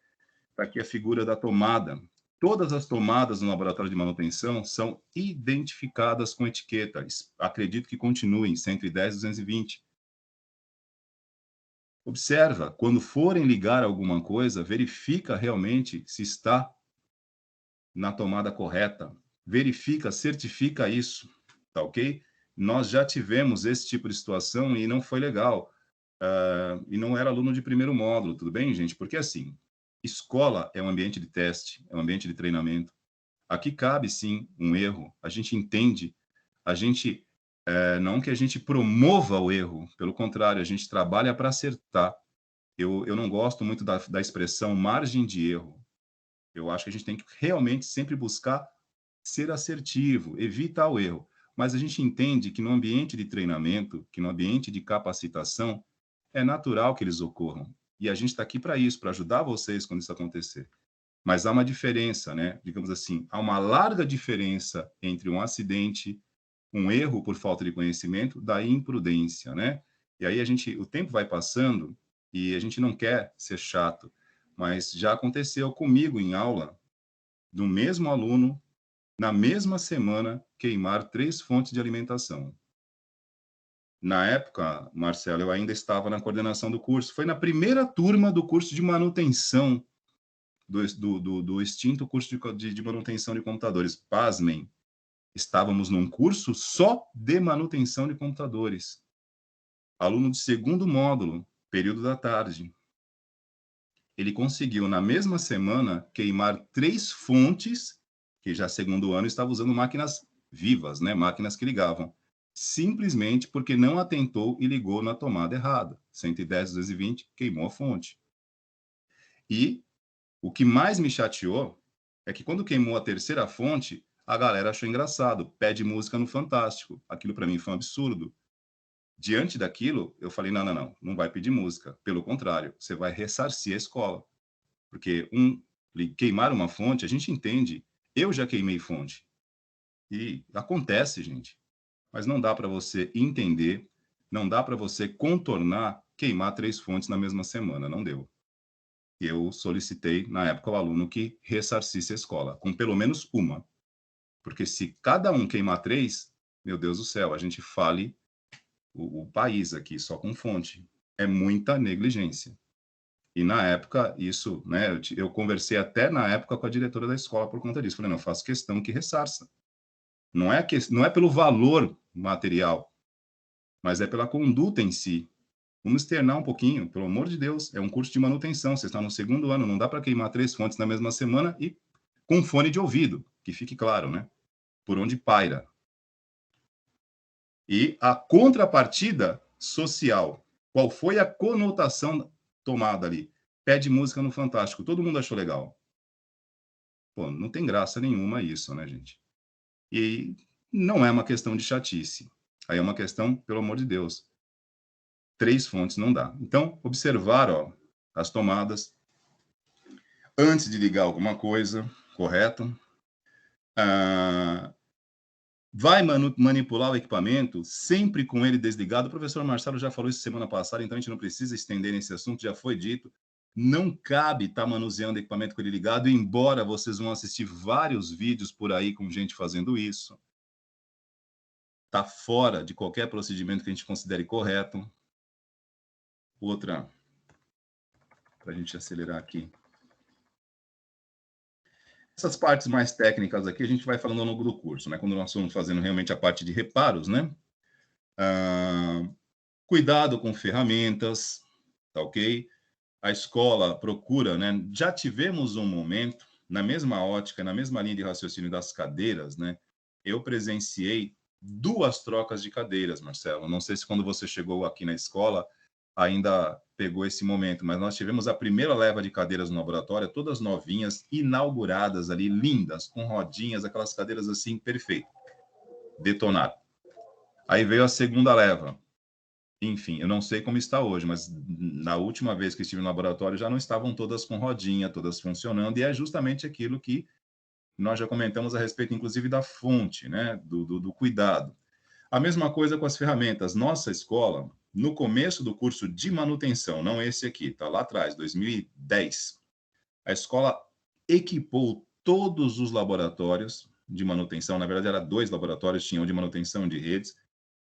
está aqui a figura da tomada. Todas as tomadas no laboratório de manutenção são identificadas com etiqueta. Acredito que continuem, 110 e 220. Observa, quando forem ligar alguma coisa, verifica realmente se está na tomada correta. Verifica, certifica isso, tá ok? Nós já tivemos esse tipo de situação e não foi legal. E não era aluno de primeiro módulo, tudo bem, gente? Porque assim, escola é um ambiente de teste, é um ambiente de treinamento. Aqui cabe, sim, um erro. A gente entende, a gente, não que a gente promova o erro, pelo contrário, a gente trabalha para acertar. Eu não gosto muito da expressão margem de erro. Eu acho que a gente tem que realmente sempre buscar ser assertivo, evitar o erro. Mas a gente entende que no ambiente de treinamento, que no ambiente de capacitação, é natural que eles ocorram. E a gente está aqui para isso, para ajudar vocês quando isso acontecer. Mas há uma diferença, né? Digamos assim, há uma larga diferença entre um acidente, um erro por falta de conhecimento, da imprudência, né? E aí o tempo vai passando e a gente não quer ser chato, mas já aconteceu comigo em aula, do mesmo aluno, na mesma semana, queimar 3 fontes de alimentação. Na época, Marcelo, eu ainda estava na coordenação do curso. Foi na primeira turma do curso de manutenção, do extinto curso de manutenção de computadores. Pasmem, estávamos num curso só de manutenção de computadores. Aluno de segundo módulo, período da tarde. Ele conseguiu, na mesma semana, queimar 3 fontes, que já segundo ano estava usando máquinas vivas, né? Máquinas que ligavam. Simplesmente porque não atentou e ligou na tomada errada. 110, 220, queimou a fonte. E o que mais me chateou é que quando queimou a terceira fonte, a galera achou engraçado. Pede música no Fantástico. Aquilo para mim foi um absurdo. Diante daquilo, eu falei, não vai pedir música. Pelo contrário, você vai ressarcir a escola. Porque queimar uma fonte, a gente entende. Eu já queimei fonte. E acontece, gente. Mas não dá para você entender, não dá para você contornar queimar 3 fontes na mesma semana. Não deu. Eu solicitei, na época, ao aluno que ressarcisse a escola, com pelo menos uma. Porque se cada um queimar 3, meu Deus do céu, a gente fale o país aqui só com fonte. É muita negligência. E na época, isso, né, eu conversei até na época com a diretora da escola por conta disso. Falei, não, eu faço questão que ressarça. Não é pelo valor material, mas é pela conduta em si. Vamos externar um pouquinho, pelo amor de Deus. É um curso de manutenção, você está no segundo ano, não dá para queimar 3 fontes na mesma semana e com fone de ouvido, que fique claro, né? Por onde paira. E a contrapartida social. Qual foi a conotação tomada ali? Pede música no Fantástico. Todo mundo achou legal. Pô, não tem graça nenhuma isso, né, gente? E não é uma questão de chatice. Aí é uma questão, pelo amor de Deus. 3 fontes não dá. Então, observar, ó, as tomadas antes de ligar alguma coisa, correto? Vai manipular o equipamento sempre com ele desligado. O professor Marcelo já falou isso semana passada, então a gente não precisa estender nesse assunto, já foi dito. Não cabe estar manuseando equipamento com ele ligado, embora vocês vão assistir vários vídeos por aí com gente fazendo isso. Está fora de qualquer procedimento que a gente considere correto. Outra, para a gente acelerar aqui. Essas partes mais técnicas aqui a gente vai falando ao longo do curso, né? Quando nós estamos fazendo realmente a parte de reparos, né? Cuidado com ferramentas, tá ok? A escola procura, né? Já tivemos um momento, na mesma ótica, na mesma linha de raciocínio das cadeiras, né? eu presenciei 2 trocas de cadeiras, Marcelo. Não sei se quando você chegou aqui na escola ainda pegou esse momento, mas nós tivemos a primeira leva de cadeiras no laboratório, todas novinhas, inauguradas ali, lindas, com rodinhas, aquelas cadeiras assim, perfeitas. Detonaram. Aí veio a segunda leva. Enfim, eu não sei como está hoje, mas na última vez que estive no laboratório já não estavam todas com rodinha, todas funcionando, e é justamente aquilo que nós já comentamos a respeito, inclusive, da fonte, né, do cuidado. A mesma coisa com as ferramentas. Nossa escola, no começo do curso de manutenção, não esse aqui, tá lá atrás, 2010, a escola equipou todos os laboratórios de manutenção, na verdade, era 2 laboratórios, tinham de manutenção de redes,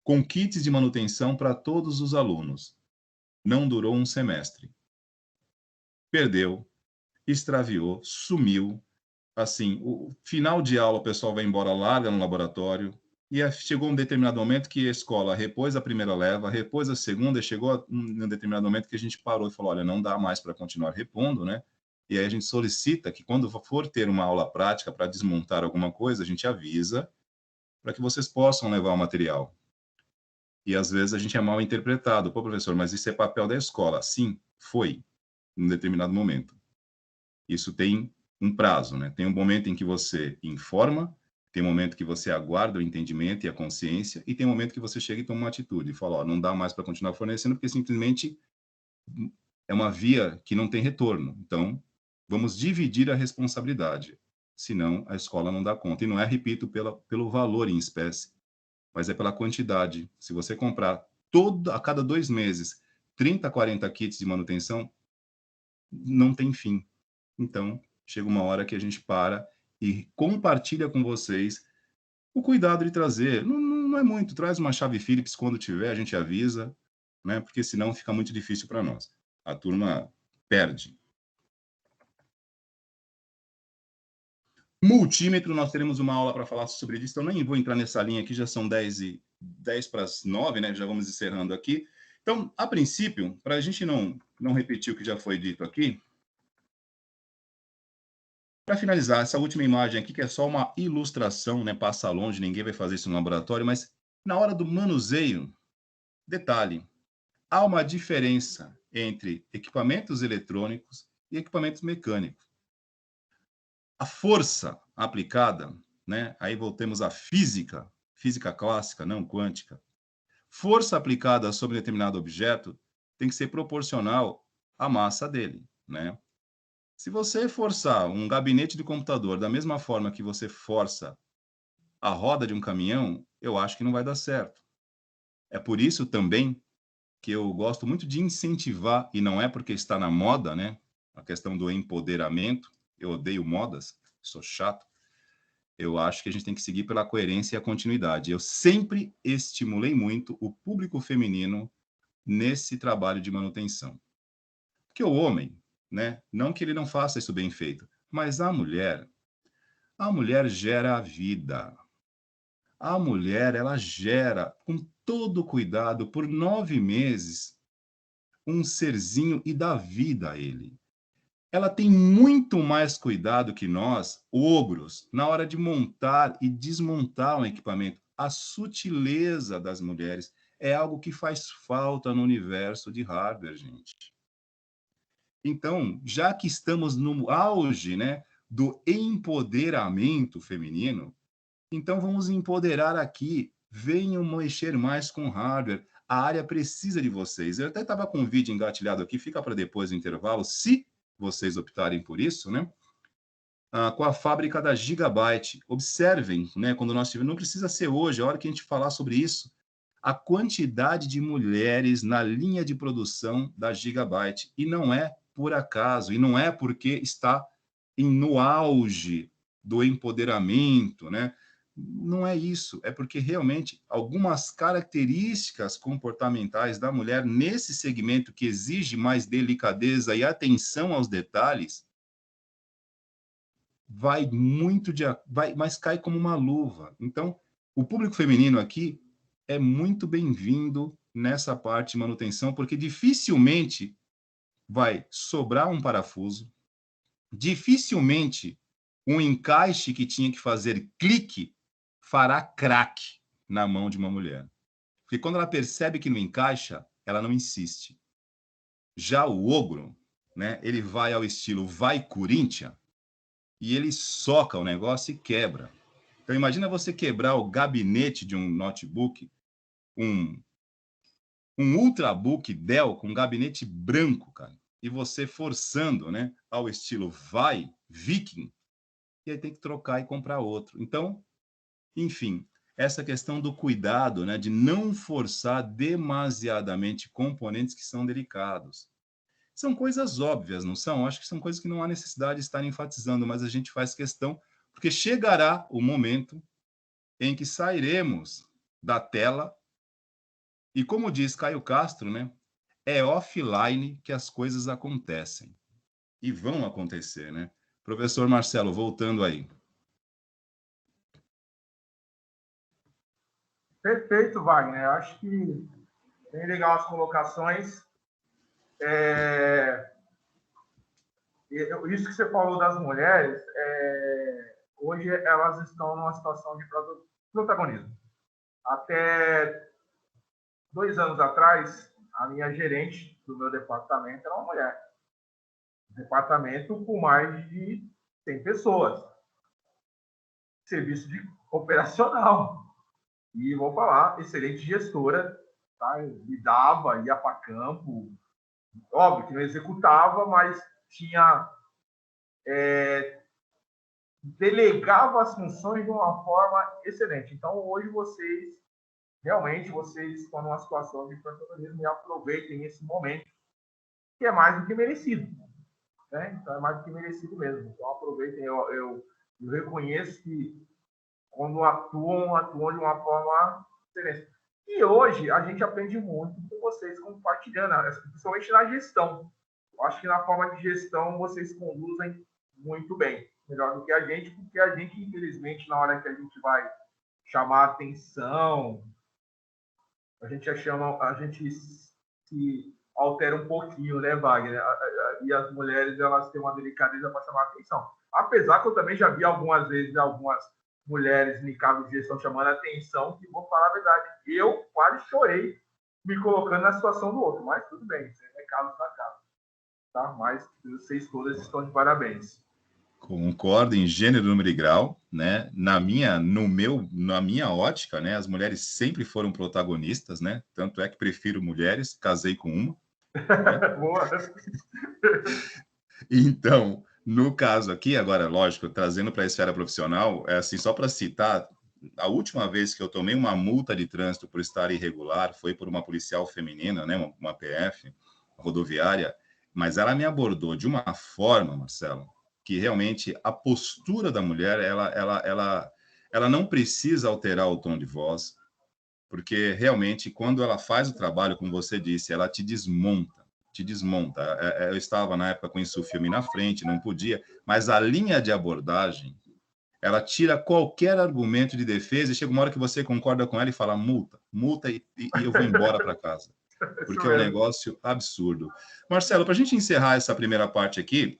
com kits de manutenção para todos os alunos. Não durou um semestre. Perdeu, extraviou, sumiu. Assim, o final de aula, o pessoal vai embora, larga no laboratório, e chegou um determinado momento que a escola repôs a primeira leva, repôs a segunda, e chegou um determinado momento que a gente parou e falou, olha, não dá mais para continuar repondo, né? E aí a gente solicita que quando for ter uma aula prática para desmontar alguma coisa, a gente avisa para que vocês possam levar o material. E às vezes a gente é mal interpretado. Pô, professor, mas isso é papel da escola. Sim, foi, em um determinado momento. Isso tem um prazo, né? Tem um momento em que você informa, tem um momento que você aguarda o entendimento e a consciência, e tem um momento que você chega e toma uma atitude, e fala, ó, não dá mais para continuar fornecendo, porque simplesmente é uma via que não tem retorno. Então, vamos dividir a responsabilidade. Senão, a escola não dá conta. E não é, repito, pelo valor em espécie, mas é pela quantidade. Se você comprar a cada 2 meses 30, 40 kits de manutenção, não tem fim. Então, chega uma hora que a gente para e compartilha com vocês o cuidado de trazer. Não é muito, traz uma chave Phillips quando tiver, a gente avisa, né? Porque senão fica muito difícil para nós. A turma perde. Multímetro, nós teremos uma aula para falar sobre isso, então nem vou entrar nessa linha aqui, já são 10 para as 9, né? Já vamos encerrando aqui. Então, a princípio, para a gente não repetir o que já foi dito aqui, para finalizar, essa última imagem aqui, que é só uma ilustração, né? Passa longe, ninguém vai fazer isso no laboratório, mas na hora do manuseio, detalhe, há uma diferença entre equipamentos eletrônicos e equipamentos mecânicos. A força aplicada, né? Aí voltemos à física clássica, não quântica. Força aplicada sobre determinado objeto tem que ser proporcional à massa dele, né? Se você forçar um gabinete de computador da mesma forma que você força a roda de um caminhão, eu acho que não vai dar certo. É por isso também que eu gosto muito de incentivar, e não é porque está na moda, né? A questão do empoderamento. Eu odeio modas, sou chato. Eu acho que a gente tem que seguir pela coerência e a continuidade. Eu sempre estimulei muito o público feminino nesse trabalho de manutenção. Porque o homem, né? Não que ele não faça isso bem feito, mas a mulher gera a vida. A mulher, ela gera, com todo cuidado, por 9 meses, um serzinho e dá vida a ele. Ela tem muito mais cuidado que nós, ogros, na hora de montar e desmontar um equipamento. A sutileza das mulheres é algo que faz falta no universo de hardware, gente. Então, já que estamos no auge, né, do empoderamento feminino, então vamos empoderar aqui. Venham mexer mais com hardware. A área precisa de vocês. Eu até estava com um vídeo engatilhado aqui, fica para depois do intervalo, se vocês optarem por isso, né? Com a fábrica da Gigabyte. Observem, né, quando nós tivermos, não precisa ser hoje, a hora que a gente falar sobre isso, a quantidade de mulheres na linha de produção da Gigabyte. E não é por acaso, e não é porque está no auge do empoderamento, né? Não é isso, é porque realmente algumas características comportamentais da mulher nesse segmento que exige mais delicadeza e atenção aos detalhes mas cai como uma luva. Então, o público feminino aqui é muito bem-vindo nessa parte de manutenção, porque dificilmente vai sobrar um parafuso, dificilmente um encaixe que tinha que fazer clique fará craque na mão de uma mulher. Porque quando ela percebe que não encaixa, ela não insiste. Já o ogro, né, ele vai ao estilo vai Corinthians e ele soca o negócio e quebra. Então imagina você quebrar o gabinete de um notebook, um Ultrabook Dell com gabinete branco, cara, e você forçando, né, ao estilo vai Viking, e aí tem que trocar e comprar outro. Então, enfim, essa questão do cuidado, né, de não forçar demasiadamente componentes que são delicados. São coisas óbvias, não são? Acho que são coisas que não há necessidade de estar enfatizando, mas a gente faz questão, porque chegará o momento em que sairemos da tela e, como diz Caio Castro, né, é offline que as coisas acontecem. E vão acontecer, né? Professor Marcelo, voltando aí. Perfeito, Wagner. Eu acho que bem legal as colocações. Isso que você falou das mulheres, hoje elas estão numa situação de protagonismo. Até 2 anos atrás, a minha gerente do meu departamento era uma mulher. Departamento com mais de 100 pessoas. Serviço operacional. E vou falar, excelente gestora, tá? Lidava, ia para campo. Óbvio que não executava, mas tinha... delegava as funções de uma forma excelente. Então, hoje realmente, vocês estão numa situação de protagonismo e aproveitem esse momento, que é mais do que merecido. Né? Então, é mais do que merecido mesmo. Então, aproveitem. Eu reconheço que quando atuam de uma forma excelente. E hoje, a gente aprende muito com vocês compartilhando, principalmente na gestão. Eu acho que na forma de gestão, vocês conduzem muito bem. Melhor do que a gente, porque a gente, infelizmente, na hora que a gente vai chamar a atenção, a gente se altera um pouquinho, né, Wagner? E as mulheres, elas têm uma delicadeza para chamar a atenção. Apesar que eu também já vi algumas vezes algumas mulheres em cargos de gestão chamando a atenção, que vou falar a verdade, eu quase chorei me colocando na situação do outro, mas tudo bem, isso é caso da casa. Tá? Mas vocês todas estão de parabéns. Concordo em gênero, número e grau, né? Na minha ótica, né? As mulheres sempre foram protagonistas, né? Tanto é que prefiro mulheres, casei com uma. Né? Boa. Então, no caso aqui, agora, lógico, trazendo para a esfera profissional, assim, só para citar, a última vez que eu tomei uma multa de trânsito por estar irregular foi por uma policial feminina, né? Uma PF rodoviária, mas ela me abordou de uma forma, Marcelo, que realmente a postura da mulher, ela não precisa alterar o tom de voz, porque realmente quando ela faz o trabalho, como você disse, ela te desmonta. Eu estava na época com isso filme na frente, não podia, mas a linha de abordagem, ela tira qualquer argumento de defesa e chega uma hora que você concorda com ela e fala multa e eu vou embora para casa, porque é um negócio absurdo. Marcelo, para a gente encerrar essa primeira parte aqui,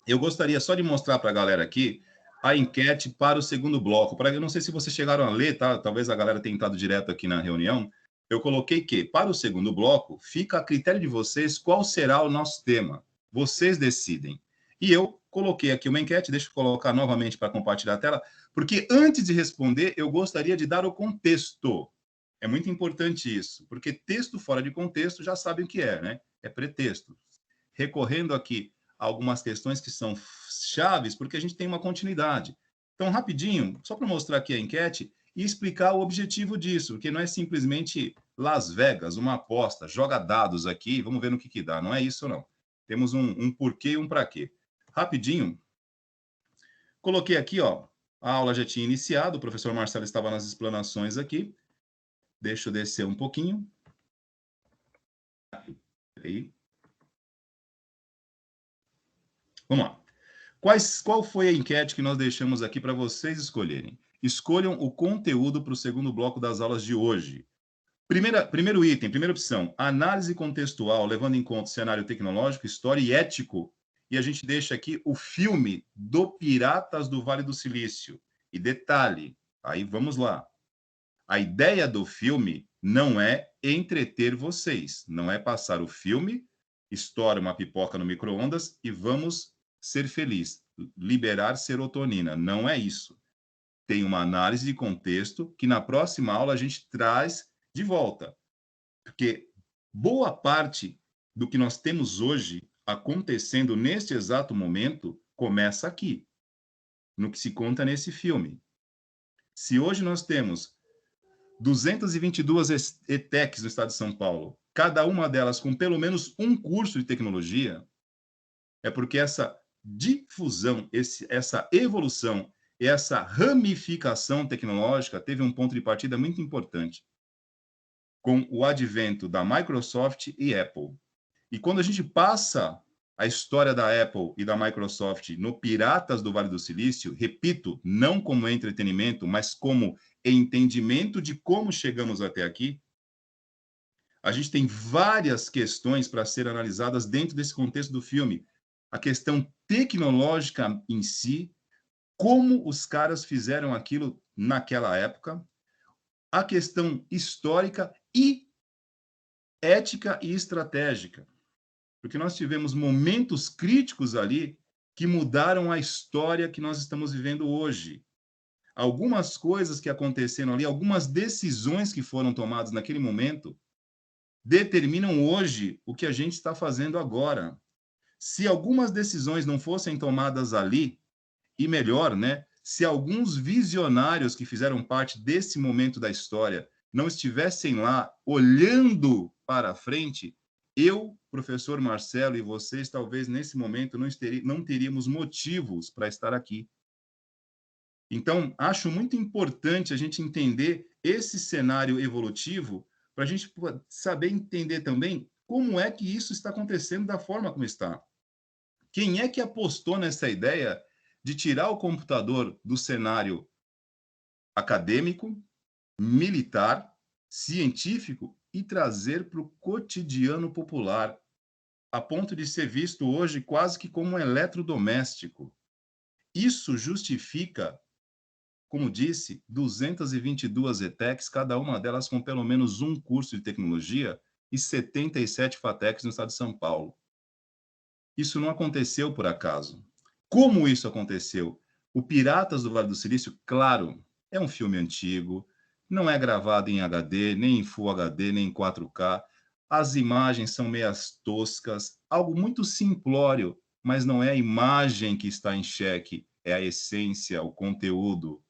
eu gostaria só de mostrar para a galera aqui a enquete para o segundo bloco. Eu não sei se vocês chegaram a ler, tá? Talvez a galera tenha entrado direto aqui na reunião. Eu coloquei que, para o segundo bloco, fica a critério de vocês qual será o nosso tema. Vocês decidem. E eu coloquei aqui uma enquete, deixa eu colocar novamente para compartilhar a tela, porque antes de responder, eu gostaria de dar o contexto. É muito importante isso, porque texto fora de contexto já sabem o que é, né? É pretexto. Recorrendo aqui algumas questões que são chaves, porque a gente tem uma continuidade. Então, rapidinho, só para mostrar aqui a enquete e explicar o objetivo disso, porque não é simplesmente Las Vegas, uma aposta, joga dados aqui, vamos ver no que dá. Não é isso, não. Temos um porquê e um para quê. Rapidinho, coloquei aqui, ó, a aula já tinha iniciado, o professor Marcelo estava nas explanações aqui. Deixa eu descer um pouquinho. Aí. Vamos lá. Qual foi a enquete que nós deixamos aqui para vocês escolherem? Escolham o conteúdo para o segundo bloco das aulas de hoje. Primeiro item, primeira opção, análise contextual, levando em conta o cenário tecnológico, história e ético. E a gente deixa aqui o filme do Piratas do Vale do Silício. E detalhe, Aí vamos lá. A ideia do filme não é entreter vocês, não é passar o filme, estoura uma pipoca no micro-ondas e vamos ser felizes, liberar serotonina. Não é isso. Tem uma análise de contexto que na próxima aula a gente traz de volta. Porque boa parte do que nós temos hoje acontecendo neste exato momento começa aqui, no que se conta nesse filme. Se hoje nós temos 222 ETECs no estado de São Paulo, cada uma delas com pelo menos um curso de tecnologia, é porque essa difusão, essa evolução, essa ramificação tecnológica teve um ponto de partida muito importante, com o advento da Microsoft e Apple. E quando a gente passa a história da Apple e da Microsoft no Piratas do Vale do Silício, repito, não como entretenimento, mas como entendimento de como chegamos até aqui, a gente tem várias questões para ser analisadas dentro desse contexto do filme. A questão tecnológica em si, como os caras fizeram aquilo naquela época, a questão histórica e ética e estratégica. Porque nós tivemos momentos críticos ali que mudaram a história que nós estamos vivendo hoje. Algumas coisas que aconteceram ali, algumas decisões que foram tomadas naquele momento, determinam hoje o que a gente está fazendo agora. Se algumas decisões não fossem tomadas ali, e melhor, né? Se alguns visionários que fizeram parte desse momento da história não estivessem lá olhando para frente, eu, professor Marcelo, e vocês, talvez nesse momento não teríamos motivos para estar aqui. Então, acho muito importante a gente entender esse cenário evolutivo para a gente saber entender também como é que isso está acontecendo da forma como está. Quem é que apostou nessa ideia de tirar o computador do cenário acadêmico, militar, científico e trazer para o cotidiano popular, a ponto de ser visto hoje quase que como um eletrodoméstico? Isso justifica, como disse, 222 ETECs, cada uma delas com pelo menos um curso de tecnologia e 77 FATECs no estado de São Paulo. Isso não aconteceu por acaso. Como isso aconteceu? O Piratas do Vale do Silício, claro, é um filme antigo, não é gravado em HD, nem em Full HD, nem em 4K. As imagens são meias toscas, algo muito simplório, mas não é a imagem que está em xeque, é a essência, o conteúdo.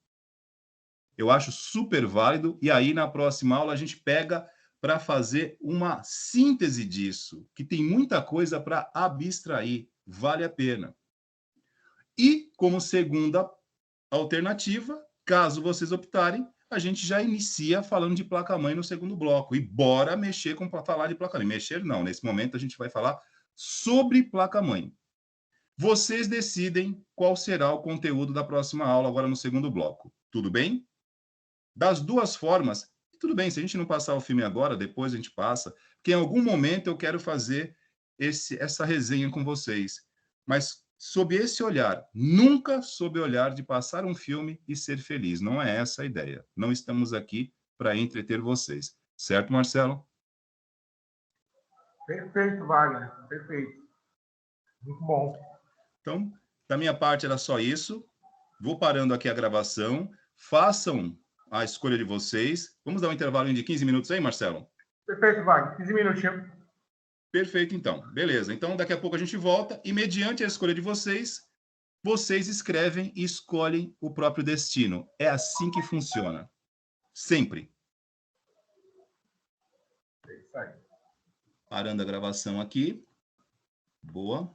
Eu acho super válido, e aí na próxima aula a gente pega para fazer uma síntese disso, que tem muita coisa para abstrair, vale a pena. E, como segunda alternativa, caso vocês optarem, a gente já inicia falando de placa-mãe no segundo bloco. E bora mexer para falar de placa-mãe. Mexer não, nesse momento a gente vai falar sobre placa-mãe. Vocês decidem qual será o conteúdo da próxima aula, agora no segundo bloco. Tudo bem? Das duas formas, tudo bem, se a gente não passar o filme agora, depois a gente passa, porque em algum momento eu quero fazer essa resenha com vocês. Mas sob esse olhar, nunca sob o olhar de passar um filme e ser feliz. Não é essa a ideia. Não estamos aqui para entreter vocês. Certo, Marcelo? Perfeito, Wagner. Perfeito. Muito bom. Então, da minha parte era só isso. Vou parando aqui a gravação. Façam a escolha de vocês. Vamos dar um intervalo de 15 minutos aí, Marcelo? Perfeito, Wagner. 15 minutinhos. Perfeito, então. Beleza. Então, daqui a pouco a gente volta e, mediante a escolha de vocês, vocês escrevem e escolhem o próprio destino. É assim que funciona. Sempre. É isso aí. Parando a gravação aqui. Boa.